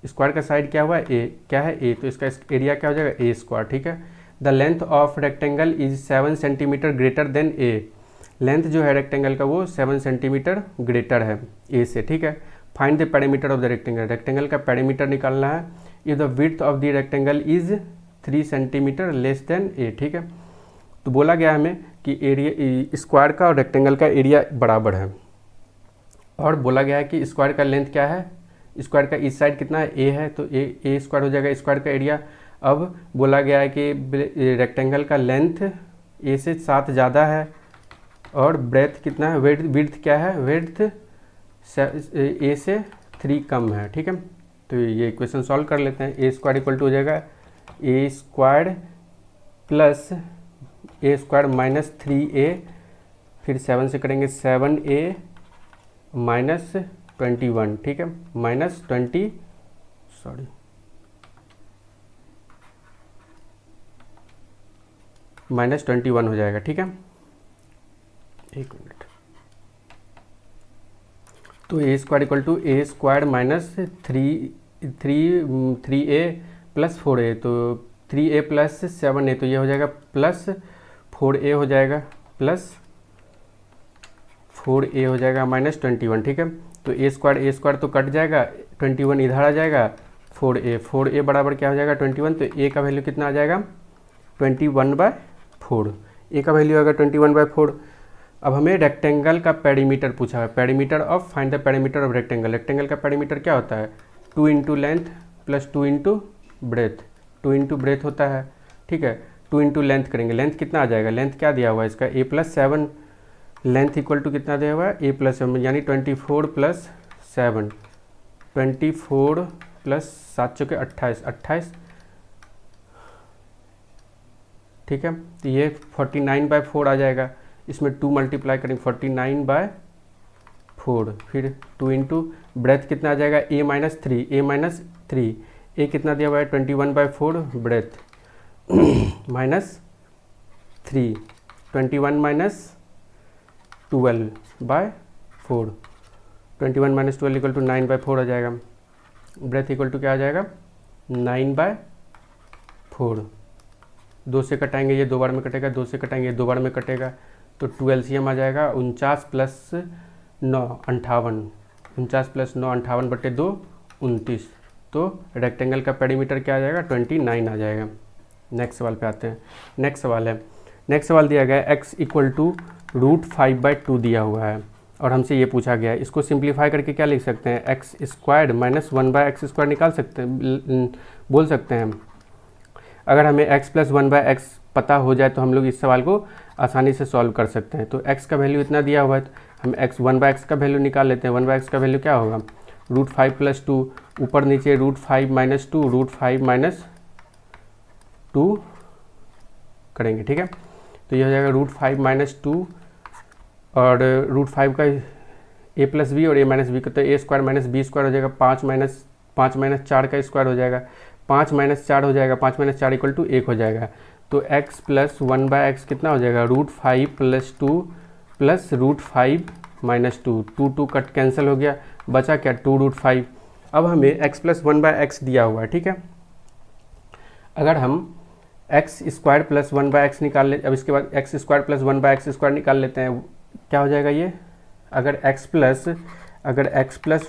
square का साइड क्या हुआ है ए, क्या है ए, तो इसका एरिया क्या हो जाएगा ए स्क्वायर। ठीक है, the length of rectangle is 7 centimetre greater than A, length जो है रेक्टेंगल का वो 7 सेंटीमीटर ग्रेटर है ए से। ठीक है, find the perimeter of the rectangle, rectangle का पेरीमीटर निकालना है। If the width of the rectangle is 3 centimetre less than A. ठीक है, तो बोला गया हमें कि एरिया स्क्वायर का और रेक्टेंगल का एरिया बराबर है, और बोला गया है कि स्क्वायर का लेंथ क्या है, स्क्वायर का इस साइड कितना है ए है, तो ए स्क्वायर हो जाएगा स्क्वायर का एरिया। अब बोला गया है कि रेक्टेंगल का लेंथ ए से 7 ज़्यादा है और ब्रेथ कितना है, विड्थ क्या है, विड्थ ए से 3 कम है। ठीक है, तो ये इक्वेशन सॉल्व कर लेते हैं। ए स्क्वायर इक्वल टू हो जाएगा ए स्क्वायर प्लस ए स्क्वायर माइनस 3a, फिर 7 से करेंगे 7a माइनस 21। ठीक है, माइनस 21 हो जाएगा। ठीक है, एक मिनट, तो A square equal to A square minus 3a plus 4a, तो 3a प्लस 7a, तो ये हो जाएगा प्लस 4a हो जाएगा, प्लस 4a हो जाएगा माइनस 21। ठीक है, तो ए स्क्वायर तो कट जाएगा, 21 इधर आ जाएगा, 4a बराबर क्या हो जाएगा 21, तो a का वैल्यू कितना आ जाएगा 21/4, a का वैल्यू आएगा 21/4। अब हमें रेक्टेंगल का पेरीमीटर पूछा है, perimeter of, find the perimeter of rectangle. Rectangle का पेरीमीटर क्या होता है, 2 into length plus 2 into breadth, 2 into breadth होता है। ठीक है, 2 इंटू लेंथ करेंगे, लेंथ कितना आ जाएगा, लेंथ क्या दिया हुआ है इसका a+7, लेंथ इक्वल टू कितना दिया हुआ है a+7, यानी 24 प्लस 7, 24 प्लस 7 चौके 28। ठीक है, तो ये 49/4 आ जाएगा, इसमें 2 मल्टीप्लाई करेंगे 49/4, फिर 2 इंटू ब्रेथ कितना आ जाएगा a माइनस 3, a कितना दिया हुआ है 21/4 breadth minus 3, 21 minus 12/4, 21 minus 12 equal to 9/4 आ जाएगा। ब्रेथ इक्वल टू क्या आ जाएगा 9/4, 2 से कटाएंगे ये 2 बार में कटेगा, 2 से कटाएंगे ये 2 बार में कटेगा, तो 2 LCM आ जाएगा 49 प्लस 9 58, 49 प्लस 9 58/2 29, तो रेक्टेंगल का पेरीमीटर क्या आ जाएगा 29 आ जाएगा। नेक्स्ट सवाल पे आते हैं। नेक्स्ट सवाल दिया गया है x इक्वल टू √5/2 दिया हुआ है और हमसे ये पूछा गया है, इसको सिंप्लीफाई करके क्या लिख सकते हैं, एक्स स्क्वायर्ड माइनस 1/x² निकाल सकते हैं, बोल सकते हैं। अगर हमें x + 1/x पता हो जाए तो हम लोग इस सवाल को आसानी से सॉल्व कर सकते हैं। तो x का वैल्यू इतना दिया हुआ है तो हम x 1/x का वैल्यू निकाल लेते हैं। 1/x का वैल्यू क्या होगा, √5 + 2, ऊपर नीचे √5 - 2, √5 - 2 करेंगे, ठीक है। तो ये हो जाएगा √5 - 2 और √5 का a + b और a - b का, तो a² - b² हो जाएगा, 5 - 4 का स्क्वायर हो जाएगा, 5 - 4 हो जाएगा, 5 - 4 = 1 हो जाएगा। तो x + 1/x कितना हो जाएगा, √5 + 2 + √5 - 2, 2 कट कैंसिल हो गया, बचा क्या 2√5। अब हमें x + 1/x दिया हुआ है, ठीक है। अगर हम x² + 1/x निकाल ले, अब इसके बाद x² + 1/x² निकाल लेते हैं, क्या हो जाएगा ये, अगर x +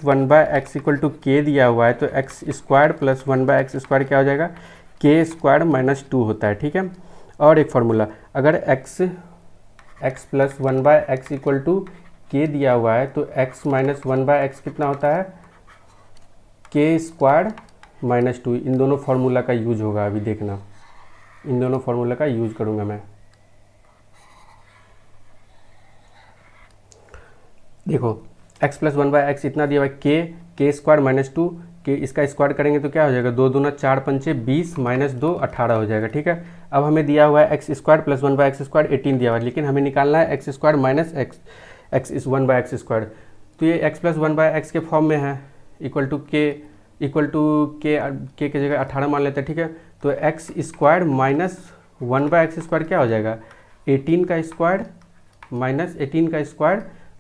1/x = k दिया हुआ है तो x² + 1/x² क्या हो जाएगा, k² - 2 होता है, ठीक है। और एक फार्मूला, अगर x + 1/x = k दिया हुआ है तो x - 1/x कितना होता है, k² - 2। इन दोनों फार्मूला का यूज होगा, अभी देखना, इन दोनों फार्मूला का यूज करूंगा मैं। देखो x + 1/x इतना दिया हुआ है, k² - 2, के इसका स्क्वायर करेंगे तो क्या हो जाएगा, 2 दूना 4 पंचे 20 - 2 18 हो जाएगा, ठीक है। अब हमें दिया हुआ है x² + 1/x² 18 दिया हुआ है, लेकिन हमें निकालना है x² - x इस 1/x²। तो ये x + 1/x के फॉर्म में है, इक्वल टू के की जगह 18 मान लेते हैं, ठीक है। तो x² - 1/x² क्या हो जाएगा, 18 का स्क्वायर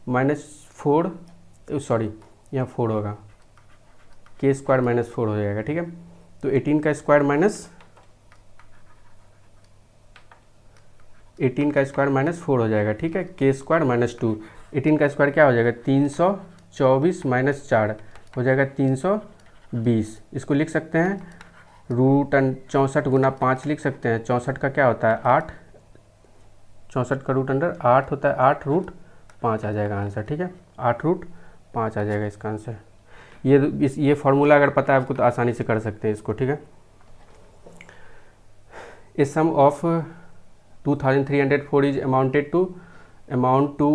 -4, सॉरी यहाँ 4 होगा, k² - 4 हो जाएगा, ठीक है। तो 18 का स्क्वायर -4 हो जाएगा, ठीक है, k² - 2। 18 का स्क्वायर क्या हो जाएगा, 324 - 4 हो जाएगा 320। इसको लिख सकते हैं √64 × 5 लिख सकते हैं। 64 का क्या होता है 8, 64 का √8 होता है, 8√5 आ जाएगा आंसर, ठीक है, 8√5 आ जाएगा इसका आंसर। ये फार्मूला अगर पता है आपको तो आसानी से कर सकते हैं इसको, ठीक है। ए सम of 2304 is amount to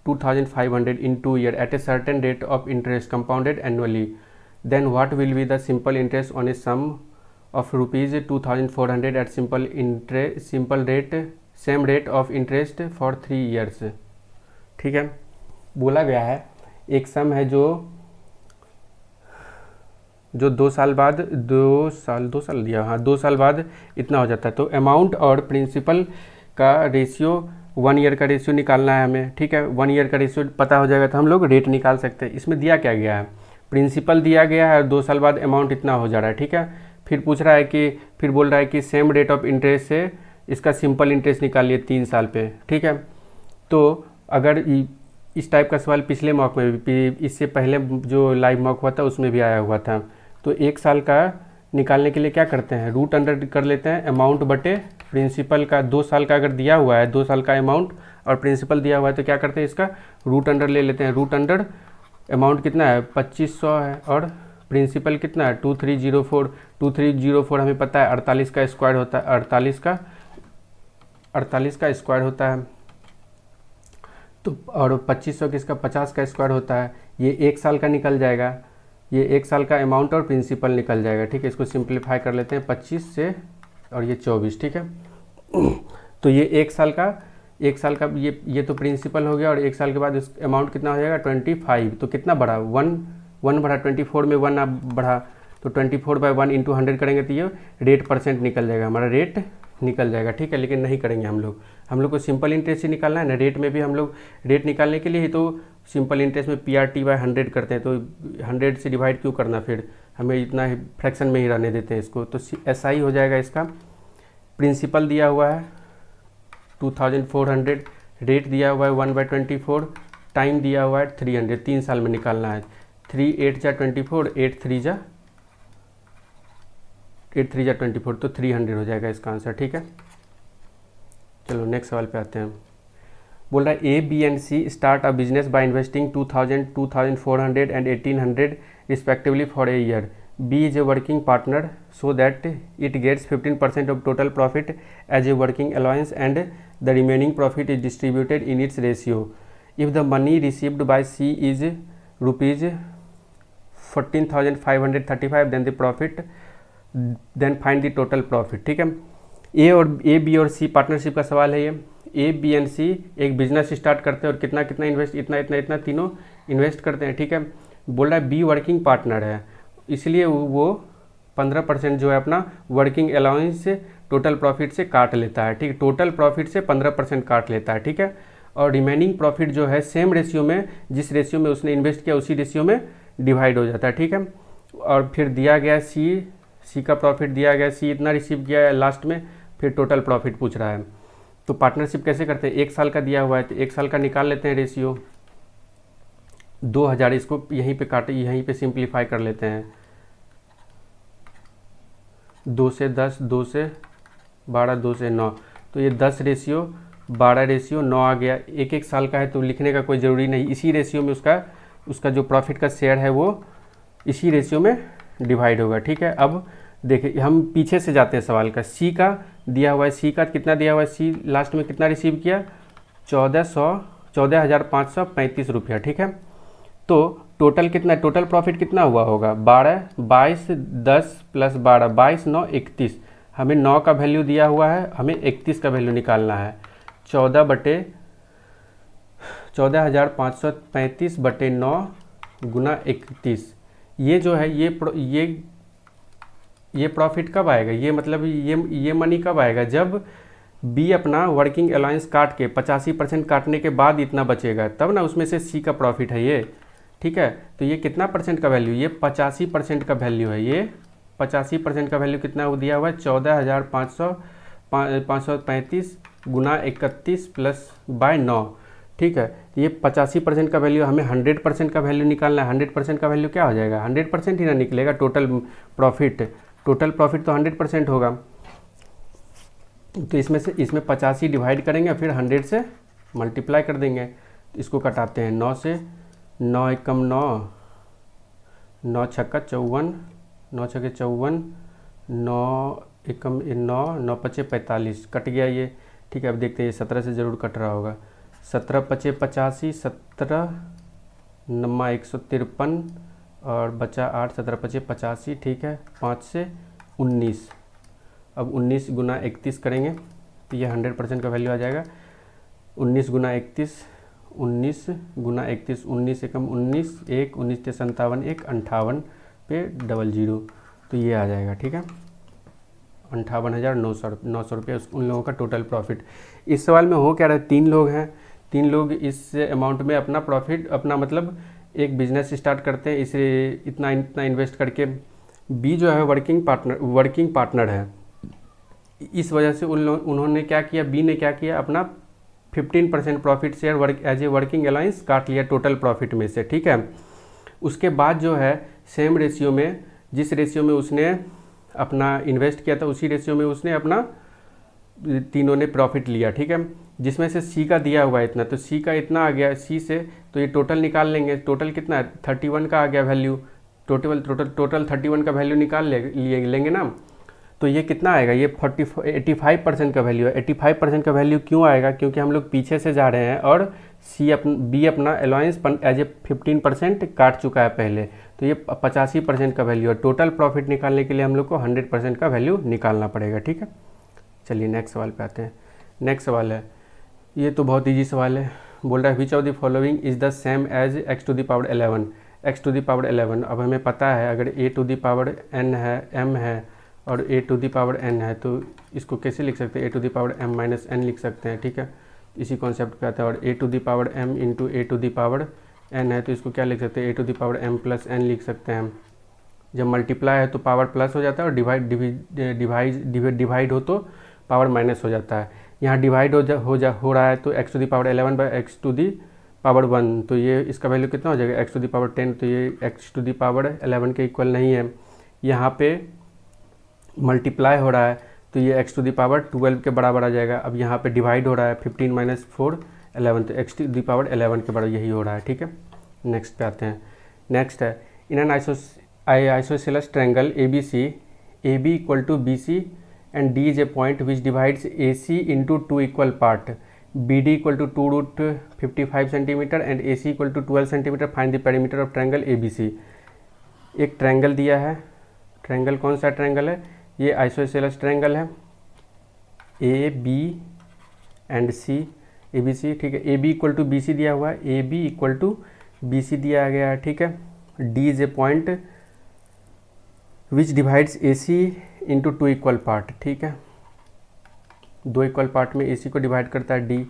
2500 in 2 years at a certain rate of interest compounded annually. Then what will be the simple interest on a sum of rupees 2400 at same rate of interest for 3 years? ठीक है, बोला गया है एक सम है जो 2 साल बाद 2 साल दिया, हाँ 2 साल बाद इतना हो जाता है। तो अमाउंट और प्रिंसिपल का रेशियो 1 ईयर का रेशियो निकालना है हमें, ठीक है। 1 ईयर का रेशियो पता हो जाएगा तो हम लोग रेट निकाल सकते हैं। इसमें दिया क्या गया है, प्रिंसिपल दिया गया है और 2 साल बाद अमाउंट इतना हो जा रहा है, ठीक है। फिर पूछ रहा है कि, फिर बोल रहा है कि सेम रेट ऑफ इंटरेस्ट से इसका सिंपल इंटरेस्ट निकालिए 3 साल पे, ठीक है। तो अगर इस टाइप का सवाल पिछले मॉक में भी, इससे पहले जो लाइव मॉक हुआ था उसमें भी आया हुआ था। तो 1 साल का निकालने के लिए क्या करते हैं, रूट अंडर कर लेते हैं अमाउंट बटे प्रिंसिपल का। 2 साल का अगर दिया हुआ है, 2 साल का अमाउंट और प्रिंसिपल दिया हुआ है तो क्या करते हैं, इसका रूट अंडर ले लेते हैं। रूट अंडर अमाउंट कितना है 2500 है और प्रिंसिपल कितना है 2304। 2304 हमें पता है 48 का स्क्वायर होता है, 48 का स्क्वायर होता है। तो और 2500 किसका 50 का स्क्वायर होता है। ये 1 साल का निकल जाएगा, ये 1 साल का अमाउंट और प्रिंसिपल निकल जाएगा, ठीक है। इसको सिंप्लीफाई कर लेते हैं 25 से और ये 24, ठीक है। तो ये 1 साल का ये तो प्रिंसिपल हो गया और 1 साल के बाद इस अमाउंट कितना हो जाएगा 25। तो कितना बढ़ा 1 बढ़ा, 24 में 1 बढ़ा, तो 24/1 × 100 करेंगे तो ये रेट परसेंट निकल जाएगा, हमारा रेट निकल जाएगा, ठीक है। लेकिन नहीं करेंगे हम लोग को सिंपल इंटरेस्ट ही निकालना है ना। रेट में भी हम लोग रेट निकालने के लिए ही तो सिंपल इंटरेस्ट में PRT/100 करते हैं, तो 100 से डिवाइड क्यों करना, फिर हमें इतना ही फ्रैक्शन में ही रहने देते हैं इसको। तो SI हो जाएगा इसका। प्रिंसिपल दिया हुआ है 2400, रेट दिया हुआ है 1/24, टाइम दिया हुआ है 300, 3 साल में निकालना है। 3 8 जा 24, 8 3 जा 24, तो 300 हो जाएगा इसका आंसर, ठीक है। चलो नेक्स्ट सवाल पे आते हैं। बोल रहा है A, B and C start a business by investing 2000, 2400 and 1800 respectively for a year. B is a working partner so that it gets 15% of total profit as a working allowance and the remaining profit is distributed in its ratio. If the money received by C is rupees 14,535 then the profit, then find the total profit. ठीक है, A B और सी partnership का सवाल है ये। ए B and सी एक business start करते हैं और कितना कितना इन्वेस्ट, इतना इतना इतना तीनों इन्वेस्ट करते हैं। ठीक है, बोल रहा है बी वर्किंग पार्टनर है, इसलिए वो 15% जो है अपना वर्किंग अलाउंस से टोटल प्रॉफिट से काट लेता है। ठीक है, टोटल प्रॉफिट से 15% काट लेता है। ठीक है, और रिमेनिंग प्रॉफिट जो है सेम रेशियो में, जिस रेशियो में उसने इन्वेस्ट किया उसी रेशियो में डिवाइड हो जाता है। ठीक है, और फिर दिया गया सी का प्रॉफिट दिया गया, सी इतना रिसीव किया है लास्ट में, फिर टोटल प्रॉफिट पूछ रहा है। तो पार्टनरशिप कैसे करते हैं, 1 साल का दिया हुआ है तो 1 साल का निकाल लेते हैं रेशियो 2000, इसको यहीं पे काटे, यहीं पे सिंप्लीफाई कर लेते हैं। 2 से 10, 2 से 12, 2 से 9, तो ये 10 रेशियो 12 रेशियो 9 आ गया। 1 साल का है तो लिखने का कोई ज़रूरी नहीं, इसी रेशियो में उसका जो प्रॉफिट का शेयर है वो इसी रेशियो में डिवाइड होगा। ठीक है, अब देखिए हम पीछे से जाते हैं सवाल का। सी का दिया हुआ है, सी का कितना दिया हुआ है, सी लास्ट में कितना रिसीव किया 14,535 रुपया। ठीक है, तो टोटल कितना, टोटल प्रॉफिट कितना हुआ होगा 12, 22, 10 प्लस 12, 22, 9, 31। हमें 9 का वैल्यू दिया हुआ है, हमें 31 का वैल्यू निकालना है। 14,535/9 गुना 31, ये जो है ये प्रॉफिट कब आएगा, ये मतलब ये मनी कब आएगा, जब बी अपना वर्किंग अलाउंस काट के 85% काटने के बाद इतना बचेगा, तब ना उसमें से सी का प्रॉफिट है ये। ठीक है, तो ये कितना परसेंट का वैल्यू, ये 85% का वैल्यू है। ये 85% का वैल्यू कितना दिया हुआ है 14,535 गुना 31 प्लस बाय 9। ठीक है, ये 85% का वैल्यू, हमें 100% का वैल्यू निकालना है। 100% का वैल्यू क्या हो जाएगा, 100% ही ना निकलेगा टोटल प्रॉफिट तो 100% होगा। तो इसमें 85 डिवाइड करेंगे, फिर 100 से मल्टीप्लाई कर देंगे। इसको कटाते हैं, 9 से 9 एकम 9, 9 छक्का 54, 9 छक्के 54, 9 एकम 9, 9 पचे 45, कट गया ये। ठीक है, अब देखते हैं ये 17 से ज़रूर कट रहा होगा। 17 पचे 85, 17 नमा 153 और बचा 8, 17 पचे 85। ठीक है, 5 से 19, अब 19 गुना 31 करेंगे तो ये 100% का वैल्यू आ जाएगा। 19 गुना 31, 19 गुना 31, 19 एकम 19, 1 19 से 57, 1 58 पे 00, तो ये आ जाएगा। ठीक है, 58,900 रुपये उन लोगों का टोटल प्रॉफिट। इस सवाल में हो क्या रहा है, 3 लोग हैं, 3 लोग इस अमाउंट में अपना प्रॉफिट, अपना मतलब एक बिजनेस स्टार्ट करते हैं, इसे इतना इन्वेस्ट करके। बी जो है वर्किंग पार्टनर है, इस वजह से उन्होंने क्या किया, बी ने क्या किया, अपना 15% profit share as a working allowance काट लिया टोटल प्रॉफिट में से। ठीक है, उसके बाद जो है सेम रेशियो में, जिस रेशियो में उसने अपना इन्वेस्ट किया था उसी रेशियो में उसने अपना तीनों ने प्रॉफिट लिया। ठीक है, जिसमें से सी का दिया हुआ है इतना, तो सी का इतना आ गया, सी से तो ये टोटल निकाल लेंगे। टोटल कितना है 31 का आ गया वैल्यू, टोटल 31 का वैल्यू निकाल लेंगे ना, तो ये कितना आएगा, ये 85% का वैल्यू है। 85% का वैल्यू क्यों आएगा, क्योंकि हम लोग पीछे से जा रहे हैं और बी अपना अलाउंस एज ए 15% काट चुका है पहले, तो ये 85% का वैल्यू है। टोटल प्रॉफिट निकालने के लिए हम लोग को 100% का वैल्यू निकालना पड़ेगा। ठीक है, चलिए नेक्स्ट सवाल पे आते हैं। नेक्स्ट सवाल है, ये तो बहुत ईजी सवाल है। बोल रहा है which of the following is the same as x to the power 11। x to the power 11, अब हमें पता है अगर a to the power n है, m है और a to the power n है, तो इसको कैसे लिख सकते हैं, a to the power m minus n लिख सकते हैं। ठीक है, इसी कॉन्सेप्ट पे आता है। और a to the power m into a to the power n है, तो इसको क्या लिख सकते हैं, a to the power m plus n लिख सकते हैं। जब मल्टीप्लाई है तो पावर प्लस हो जाता है और डिवाइड हो तो पावर माइनस हो जाता है। यहाँ डिवाइड हो रहा है तो x to the power 11 by x to the power 1, तो ये इसका वैल्यू कितना हो जाएगा x टू द पावर 10, तो ये x टू द पावर 11 के इक्वल नहीं है। यहाँ पे मल्टीप्लाई हो रहा है तो ये x टू द पावर 12 के बराबर आ जाएगा। अब यहाँ पे डिवाइड हो रहा है 15 माइनस 4 11, तो x टू द पावर 11 के बराबर यही हो रहा है। ठीक है, नेक्स्ट पे आते हैं। नेक्स्ट है in an isosceles triangle ABC A B equal to B C and D is a point which divides A C into two equal part, B D equal to 2√55 centimetre and A C equal to 12 centimetre, find the perimeter of triangle A B C. एक triangle दिया है, triangle कौन सा triangle है, ये isosceles triangle है, A B and C, A B C, ठीक है। A B equal to B C दिया हुआ है, A B equal to B C दिया गया है, ठीक है। D is a point which divides A C into two equal part, ठीक है, दो इक्वल पार्ट में ए सी को डिवाइड करता है डी।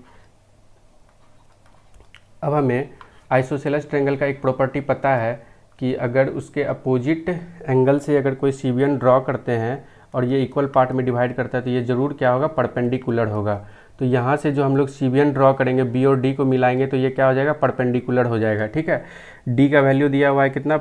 अब हमें आइसोसेलेस ट्रायंगल का एक प्रॉपर्टी पता है कि अगर उसके अपोजिट एंगल से अगर कोई सीबियन ड्रॉ करते हैं और ये इक्वल पार्ट में डिवाइड करता है तो ये ज़रूर क्या होगा, परपेंडिकुलर होगा। तो यहाँ से जो हम लोग सीबियन ड्रॉ करेंगे, बी और डी को मिलाएंगे तो ये क्या हो जाएगा, परपेंडिकुलर हो जाएगा, ठीक है। डी का वैल्यू दिया हुआ है कितना,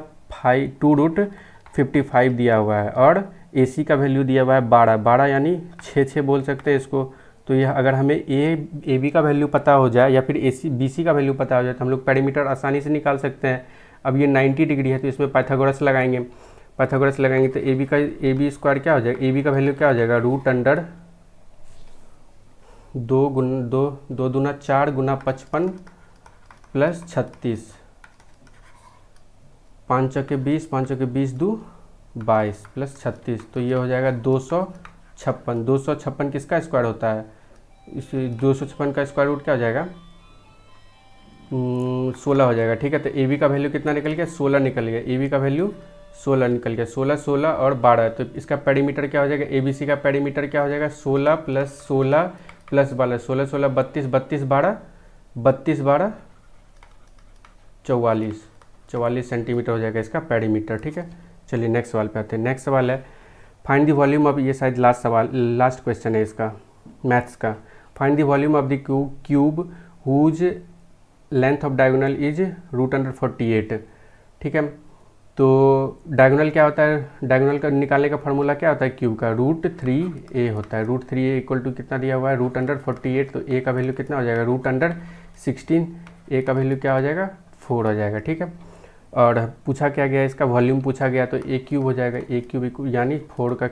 2√55 दिया हुआ है और ए सी का वैल्यू दिया हुआ है 12 यानी 6 बोल सकते हैं इसको। तो यह अगर हमें ए बी का वैल्यू पता हो जाए या फिर ए सी बी सी का वैल्यू पता हो जाए तो हम लोग पेरीमीटर आसानी से निकाल सकते हैं। अब ये 90 डिग्री है तो इसमें पाइथागोरस लगाएंगे, पाइथागोरस लगाएंगे तो ए बी स्क्वायर क्या हो जाएगा, ए बी का वैल्यू क्या हो जाएगा, दो दूना 4 गुना 55 प्लस 36, 5 चौके 20, 5 चौके 20 2 22 प्लस 36, तो ये हो जाएगा 256। 256 किसका स्क्वायर होता है, इस 256 का स्क्वायर रूट क्या हो जाएगा, 16 हो जाएगा, ठीक है। तो ए बी का वैल्यू कितना निकल गया, 16 निकल गया, ए बी का वैल्यू 16 निकल गया, 16 और 12, तो इसका पेरीमीटर क्या हो जाएगा, ए बी सी का पेरीमीटर क्या हो जाएगा, 16 प्लस 16 प्लस 12, 16 16 32 32 12 32 12 44 सेंटीमीटर हो जाएगा इसका पेरीमीटर, ठीक है। चलिए नेक्स्ट सवाल पे आते हैं। नेक्स्ट सवाल है फाइंड द वॉल्यूम ऑफ, ये शायद लास्ट क्वेश्चन है इसका मैथ्स का। Find the volume of the cube whose length of diagonal is √48, ठीक है। तो डायगोनल क्या होता है, डायगोनल का निकालने का फार्मूला क्या होता है क्यूब का, √3a होता है। √3a इक्वल टू कितना दिया हुआ है, √48, तो a का वैल्यू कितना हो जाएगा, √16, a का वैल्यू क्या हो जाएगा, 4 हो जाएगा, ठीक है। और पूछा क्या गया, इसका वॉल्यूम पूछा गया तो a क्यूब हो जाएगा, a क्यूब यानी 4 का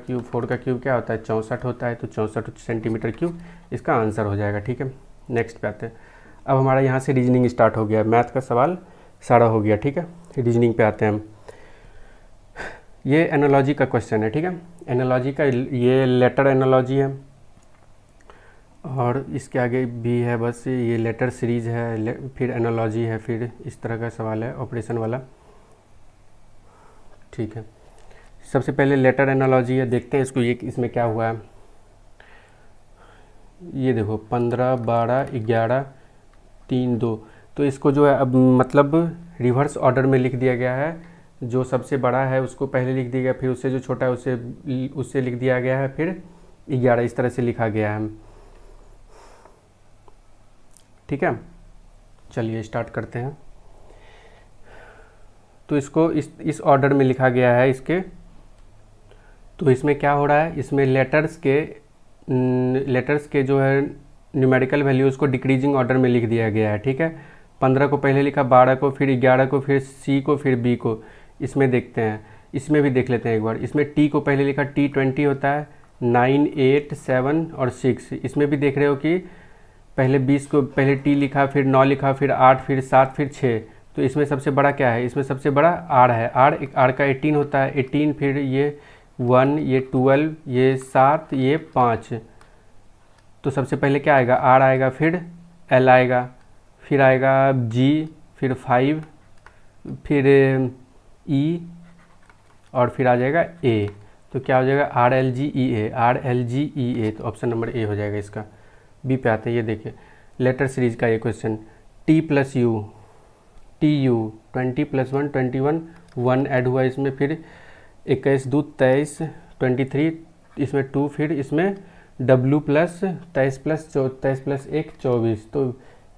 क्यूब क्या होता है, 64 होता है, तो 64 सेंटीमीटर क्यूब इसका आंसर हो जाएगा, ठीक है। नेक्स्ट पे आते हैं। अब हमारा यहाँ से रीजनिंग स्टार्ट हो गया, मैथ का सवाल सारा हो गया, ठीक है। रीजनिंग पे आते हैं हम। ये एनालॉजी का क्वेश्चन है, ठीक है। एनालॉजी का ये लेटर एनालॉजी है और इसके आगे भी है, बस ये लेटर सीरीज है, फिर एनालॉजी है, फिर इस तरह का सवाल है ऑपरेशन वाला, ठीक है। सबसे पहले लेटर एनालॉजी है, देखते हैं इसको, ये इसमें क्या हुआ है। ये देखो 15 12 11 3 2, तो इसको जो है अब मतलब रिवर्स ऑर्डर में लिख दिया गया है। जो सबसे बड़ा है उसको पहले लिख दिया गया, फिर उससे जो छोटा है उससे लिख दिया गया है, फिर 11 इस तरह से लिखा गया है, ठीक है। चलिए स्टार्ट करते हैं। तो इसको इस ऑर्डर में लिखा गया है इसके। तो इसमें क्या हो रहा है, इसमें लेटर्स के जो है न्यूमेरिकल वैल्यू उसको डिक्रीजिंग ऑर्डर में लिख दिया गया है, ठीक है। 15 को पहले लिखा, 12 को, फिर 11 को, फिर सी को, फिर बी को। इसमें देखते हैं, इसमें भी देख लेते हैं एक बार। इसमें टी को पहले लिखा, टी 20 होता है, 9 8 7 और 6। इसमें भी देख रहे हो कि पहले 20 को पहले टी लिखा, फिर 9 लिखा, फिर 8, फिर 7, फिर 6। तो इसमें सबसे बड़ा क्या है, इसमें सबसे बड़ा आर है। आर का 18 होता है, 18, फिर ये 1, ये 12, ये 7, ये 5। तो सबसे पहले क्या आएगा, आर आएगा, फिर एल आएगा, फिर आएगा जी, फिर 5, फिर ई और फिर आ जाएगा ए। तो क्या हो जाएगा, आर एल जी ई ए, तो ऑप्शन नंबर ए हो जाएगा इसका। बी पे आते हैं, ये देखिए लेटर सीरीज का ये question. T plus you, T U 20 + 1 21, 1 add हुआ इसमें, फिर 21 2 23, 23 इसमें 2, फिर इसमें डब्ल्यू प्लस 23 + 1 24। तो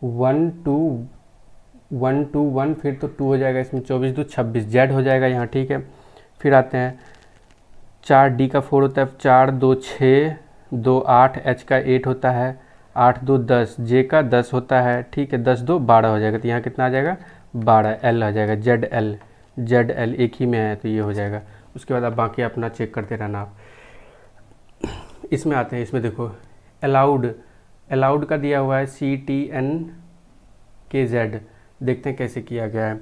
1 2 1 2 1, फिर तो 2 हो जाएगा इसमें, 24 2 26, जेड हो जाएगा यहाँ, ठीक है। फिर आते हैं 4 डी का 4 होता है, 4 2 6 2 8, एच का 8 होता है, 8 2 10, जे का 10 होता है, ठीक है। 10 2 12 हो जाएगा, तो यहाँ कितना आ जाएगा 12, एल आ जाएगा, जेड एल एक ही में है, तो ये हो जाएगा। उसके बाद आप बाकी अपना चेक करते रहना आप। इसमें आते हैं, इसमें देखो अलाउड का दिया हुआ है CTNKZ। देखते हैं कैसे किया गया है।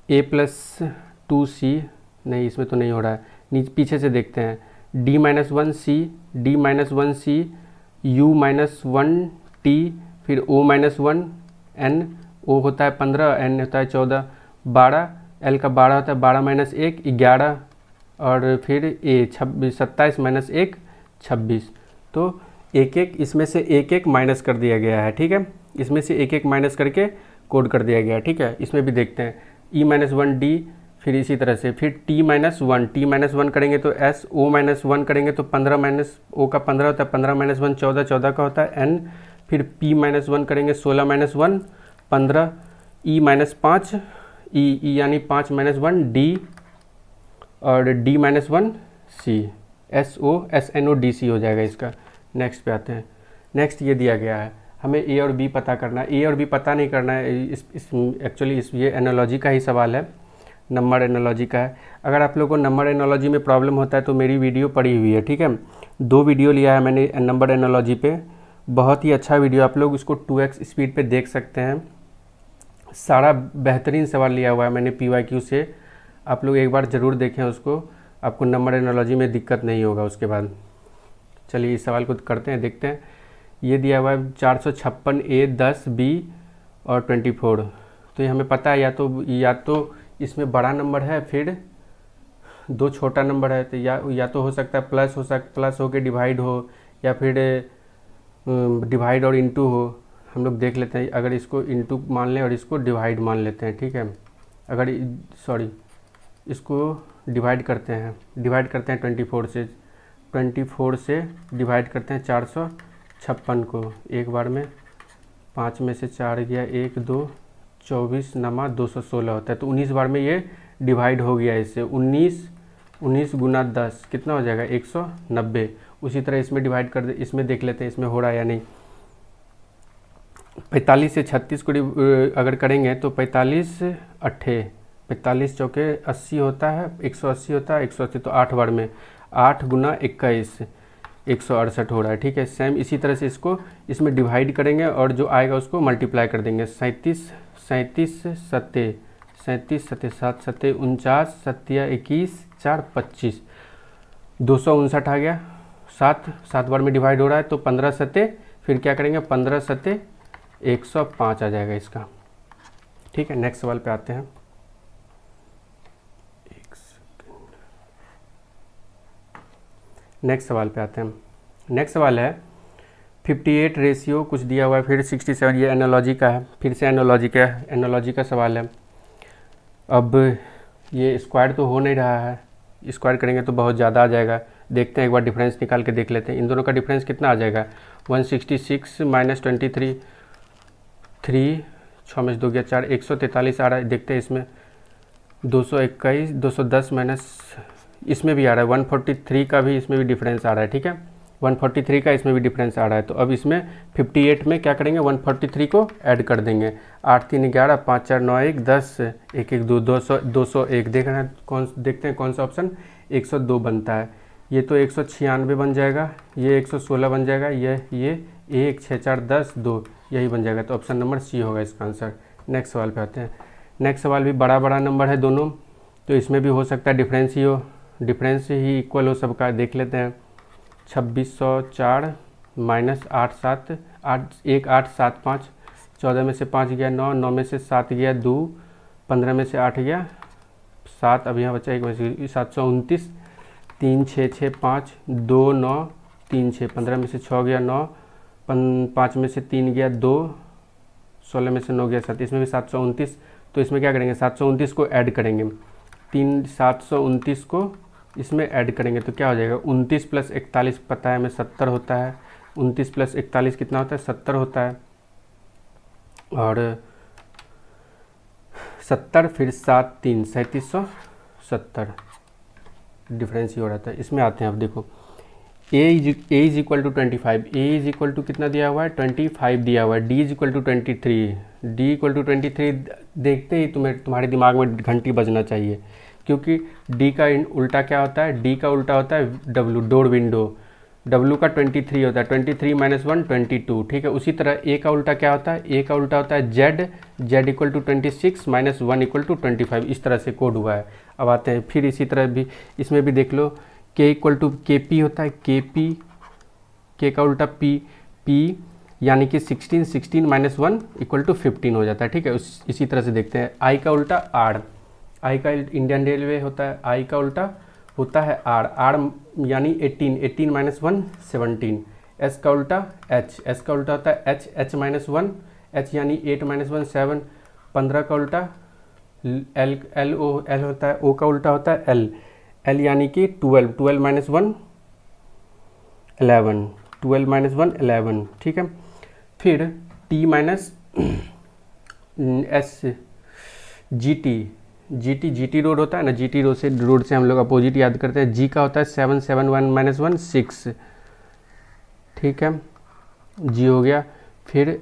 A+2C, नहीं इसमें तो नहीं हो रहा है, नीचे पीछे से देखते हैं। D-1C U-1T, फिर O-1N, O होता है 15, N होता है 14, 12, L का 12 होता है 12-1 11, और फिर A 27 -1 26। तो एक इसमें से एक माइनस कर दिया गया है, ठीक है। इसमें से एक माइनस करके कोड कर दिया गया है, ठीक है। इसमें भी देखते हैं E-1D, फिर इसी तरह से फिर T-1 करेंगे तो S, O-1 करेंगे तो 15 माइनस O का 15 होता है 15 -1 14, 14 का होता है N, फिर P-1 करेंगे 16 -1 15, E-5 E यानी 5 -1 D, और D-1 C, SNODC हो जाएगा इसका। नेक्स्ट पे आते हैं। नेक्स्ट ये दिया गया है, हमें A और B पता करना है। A और B पता नहीं करना है, एक्चुअली ये एनालॉजी का ही सवाल है, नंबर एनालॉजी का है। अगर आप लोगों को नंबर एनालॉजी में प्रॉब्लम होता है तो मेरी वीडियो पड़ी हुई है, ठीक है। 2 वीडियो लिया है मैंने नंबर एनालॉजी पे, बहुत ही अच्छा वीडियो, आप लोग उसको 2x स्पीड पे देख सकते हैं। सारा बेहतरीन सवाल लिया हुआ है मैंने PYQ से, आप लोग एक बार ज़रूर देखें उसको, आपको नंबर एनालॉजी में दिक्कत नहीं होगा उसके बाद। चलिए इस सवाल को करते हैं, देखते हैं। ये दिया हुआ है 456A 10B और 24। तो ये हमें पता है, या तो इसमें बड़ा नंबर है, फिर 2 छोटा नंबर है, तो या तो हो सकता है प्लस हो के डिवाइड हो, या फिर डिवाइड और इंटू हो। हम लोग देख लेते हैं, अगर इसको इंटू मान लें और इसको डिवाइड मान लेते हैं, ठीक है। अगर इसको डिवाइड करते हैं 24 से डिवाइड करते हैं 456 को, एक बार में 5 में से 4 गया 1 2 24 नमा 216 होता है, तो 19 बार में ये डिवाइड हो गया इससे। 19 गुना 10 कितना हो जाएगा 190। उसी तरह इसमें डिवाइड कर दे, इसमें देख लेते हैं इसमें हो रहा है या नहीं। 45 से 36 को अगर करेंगे तो 45 चौके 80 होता है, 180 होता है, 180 तो 8 बार में 8 गुना 21 168 हो रहा है, ठीक है। सेम इसी तरह से इसको इसमें डिवाइड करेंगे और जो आएगा उसको मल्टीप्लाई कर देंगे। 37 सत्ते 7 7 49 7 21 4 25 259 आ गया। 7 बार में डिवाइड हो रहा है तो 15 सत्ते, फिर क्या करेंगे 15 सत्ते 105 आ जाएगा इसका, ठीक है। नेक्स्ट सवाल पे आते हैं। नेक्स्ट सवाल है 58 रेशियो कुछ दिया हुआ है, फिर 67, ये एनालॉजी का है, फिर से एनालॉजी का सवाल है। अब ये स्क्वायर तो हो नहीं रहा है, स्क्वायर करेंगे तो बहुत ज़्यादा आ जाएगा। देखते हैं एक बार डिफरेंस निकाल के देख लेते हैं, इन दोनों का डिफरेंस कितना आ जाएगा। 166 माइनस 23 3 6 में 2 गया 4 143 आ रहा है। देखते हैं इसमें 221 210 माइनस इसमें भी आ रहा है 143 का भी इसमें भी डिफरेंस आ रहा है, ठीक है। 143 का इसमें भी डिफरेंस आ रहा है। तो अब इसमें 58 में क्या करेंगे 143 को ऐड कर देंगे। 8 3 11 5 4 9 1 10 1 1 2 201 देखते हैं कौन सा ऑप्शन 102 बनता है। ये तो 196 बन जाएगा, ये 116 बन जाएगा, ये 1 6 4 10 2 यही बन जाएगा। तो ऑप्शन नंबर C होगा इसका आंसर। नेक्स्ट सवाल पे आते हैं। नेक्स्ट सवाल भी बड़ा नंबर है दोनों, तो इसमें भी हो सकता है डिफरेंस ही हो, डिफरेंस ही इक्वल हो सबका। देख लेते हैं 2604 माइनस 1,875 14 में से 5 गया 9 9 में से 7 गया 2 15 में से 8 गया 7, अब यहाँ बचा 1 में से 729 3 6 6 5 2 9 3 6 15 में से 6 गया 9 5 में से 3 गया 2 16 में से 9 गया 7, इसमें भी 729। तो इसमें क्या करेंगे 729 को ऐड करेंगे, 729 को इसमें ऐड करेंगे तो क्या हो जाएगा 29 प्लस 41 पता है हमें 70 होता है। 29 प्लस 41 कितना होता है 70 होता है, और 70 फिर 7 3 3770 डिफरेंस ही हो रहा था। इसमें आते हैं, अब देखो a is equal to 25, a is equal to कितना दिया हुआ है 25 दिया हुआ है, d is equal to 23, d equal to 23 देखते ही तुम्हारे दिमाग में घंटी बजना चाहिए, क्योंकि d का उल्टा क्या होता है, d का उल्टा होता है w, डोर विंडो। W का 23 होता है, 23 - 1 22, ठीक है। उसी तरह A का उल्टा क्या होता है, A का उल्टा होता है Z, Z = 26 - 1 = 25, इस तरह से कोड हुआ है। अब आते हैं फिर इसी तरह भी इसमें भी देख लो, K = KP होता है, KP, K का उल्टा P, P यानी कि 16 - 1 = 15 हो जाता है, ठीक है। इसी तरह से देखते हैं I का उल्टा R, I का इंडियन रेलवे होता है, I का उल्टा होता है R, R यानी 18 - 1 17, S का उल्टा H, S का उल्टा होता है H, H - 1, H यानी 8 - 1 7, 15 का उल्टा L, L O, L होता है, O का उल्टा होता है L, L यानी कि 12, 12 - 1 11, 12 - 1 11, ठीक है। फिर T - S, GT, GT, GT road होता है ना, GT रोड से हम लोग अपोजिट याद करते हैं। G का होता है 7 7 1 - 1 6, ठीक है, G हो गया। फिर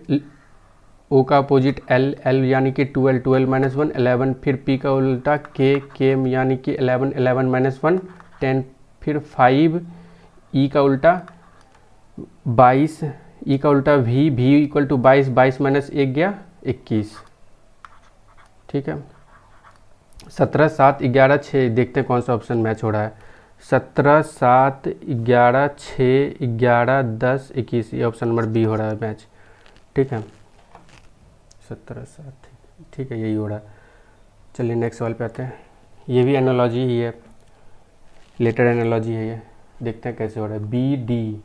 O का अपोजिट L, L यानी कि 12, 12 - 1 11, फिर P का उल्टा K, K यानी कि 11, 11 - 1 10, फिर 5, E का उल्टा 22, E का उल्टा V, V = 22, 22 - 1 गया 21, ठीक है। 17 7 11 6, देखते हैं कौन सा ऑप्शन मैच हो रहा है। 17 7 11 6 11 10 21, ये ऑप्शन नंबर बी हो रहा है मैच, ठीक है। 17 7, ठीक है, यही हो रहा है। चलिए नेक्स्ट सवाल पे आते हैं। ये भी एनालॉजी ही है, लेटर एनालॉजी है ये, देखते हैं कैसे हो रहा है। बी डी,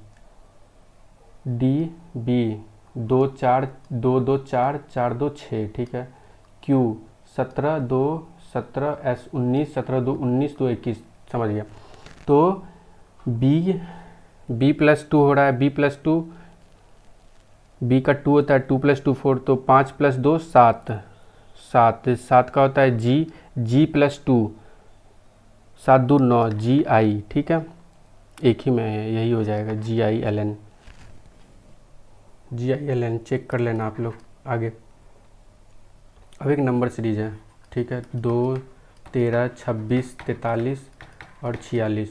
डी बी 2 4 2 2 4 4 2 6, ठीक है। क्यू 17 2 17, S 19 17 2 19 2 21, समझ गया। तो B +2 हो रहा है, B +2, B का 2 होता है, 2 + 2 4, तो 5 + 2 7, 7 का होता है G, G +2 7 2 9, GI, ठीक है, एक ही में है, यही हो जाएगा GILN, GILN चेक कर लेना आप लोग आगे। अब एक नंबर सीरीज है, ठीक है, 2 13 26 43 और 46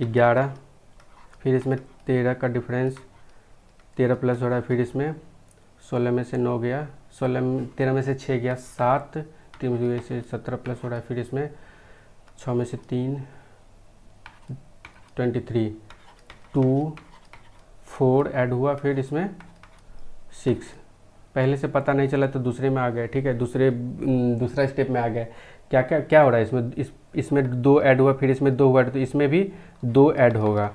11, फिर इसमें 13 का डिफरेंस 13 प्लस हो रहा है, फिर इसमें 16 में से 9 गया, 13 में से 6 गया 7, 3 में से 17 प्लस हो रहा है, फिर इसमें 6 में से 3 23, 2 4 ऐड हुआ, फिर इसमें 6, पहले से पता नहीं चला तो दूसरे में आ गए, ठीक है, दूसरा स्टेप में आ गए। क्या क्या क्या हो रहा है इसमें, इसमें 2 ऐड हुआ, फिर इसमें 2 हुआ, तो इसमें भी 2 ऐड होगा,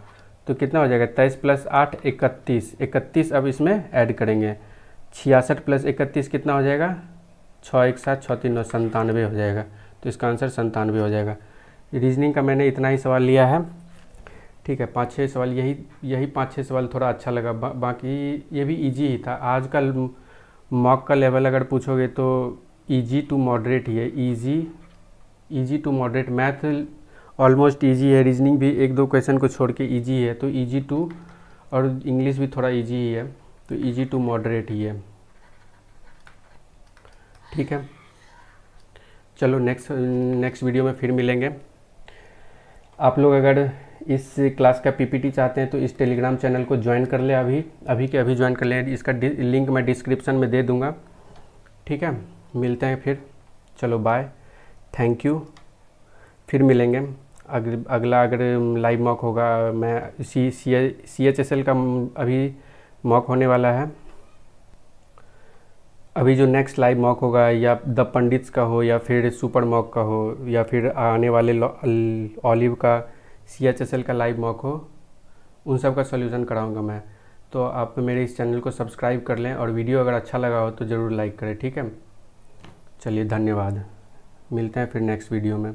तो कितना हो जाएगा 23 + 8 31, 31 अब इसमें ऐड करेंगे, 66 + 31 कितना हो जाएगा 6 1 7 6 3 9 97 हो जाएगा, तो इसका आंसर 97 हो जाएगा। रीजनिंग का मैंने इतना ही सवाल लिया है, ठीक है, 5-6 सवाल, यही 5-6 सवाल थोड़ा अच्छा लगा, बाकी ये भी इजी ही था। आजकल मॉक का लेवल अगर पूछोगे तो इजी टू मॉडरेट ही है, easy to moderate, math almost easy है, रीजनिंग भी 1-2 क्वेश्चन को छोड़ के इजी है, तो इजी टू, और इंग्लिश भी थोड़ा इजी ही है, तो इजी टू मॉडरेट ही है, ठीक है। चलो नेक्स्ट वीडियो में फिर मिलेंगे। आप लोग अगर इस क्लास का पीपीटी चाहते हैं तो इस टेलीग्राम चैनल को ज्वाइन कर ले, अभी के अभी ज्वाइन कर लें, इसका लिंक मैं डिस्क्रिप्शन में दे दूंगा, ठीक है। मिलते हैं फिर, चलो बाय, थैंक यू, फिर मिलेंगे। अगला अगर लाइव मॉक होगा, मैं CHSL का अभी मॉक होने वाला है, अभी जो नेक्स्ट लाइव मॉक होगा या द पंडित्स का हो या फिर सुपर मॉक का हो या फिर आने वाले ऑलिव का CHSL का लाइव मॉक हो, उन सब का सॉल्यूशन कराऊंगा मैं। तो आप मेरे इस चैनल को सब्सक्राइब कर लें, और वीडियो अगर अच्छा लगा हो तो ज़रूर लाइक करें, ठीक है। चलिए धन्यवाद, मिलते हैं फिर नेक्स्ट वीडियो में।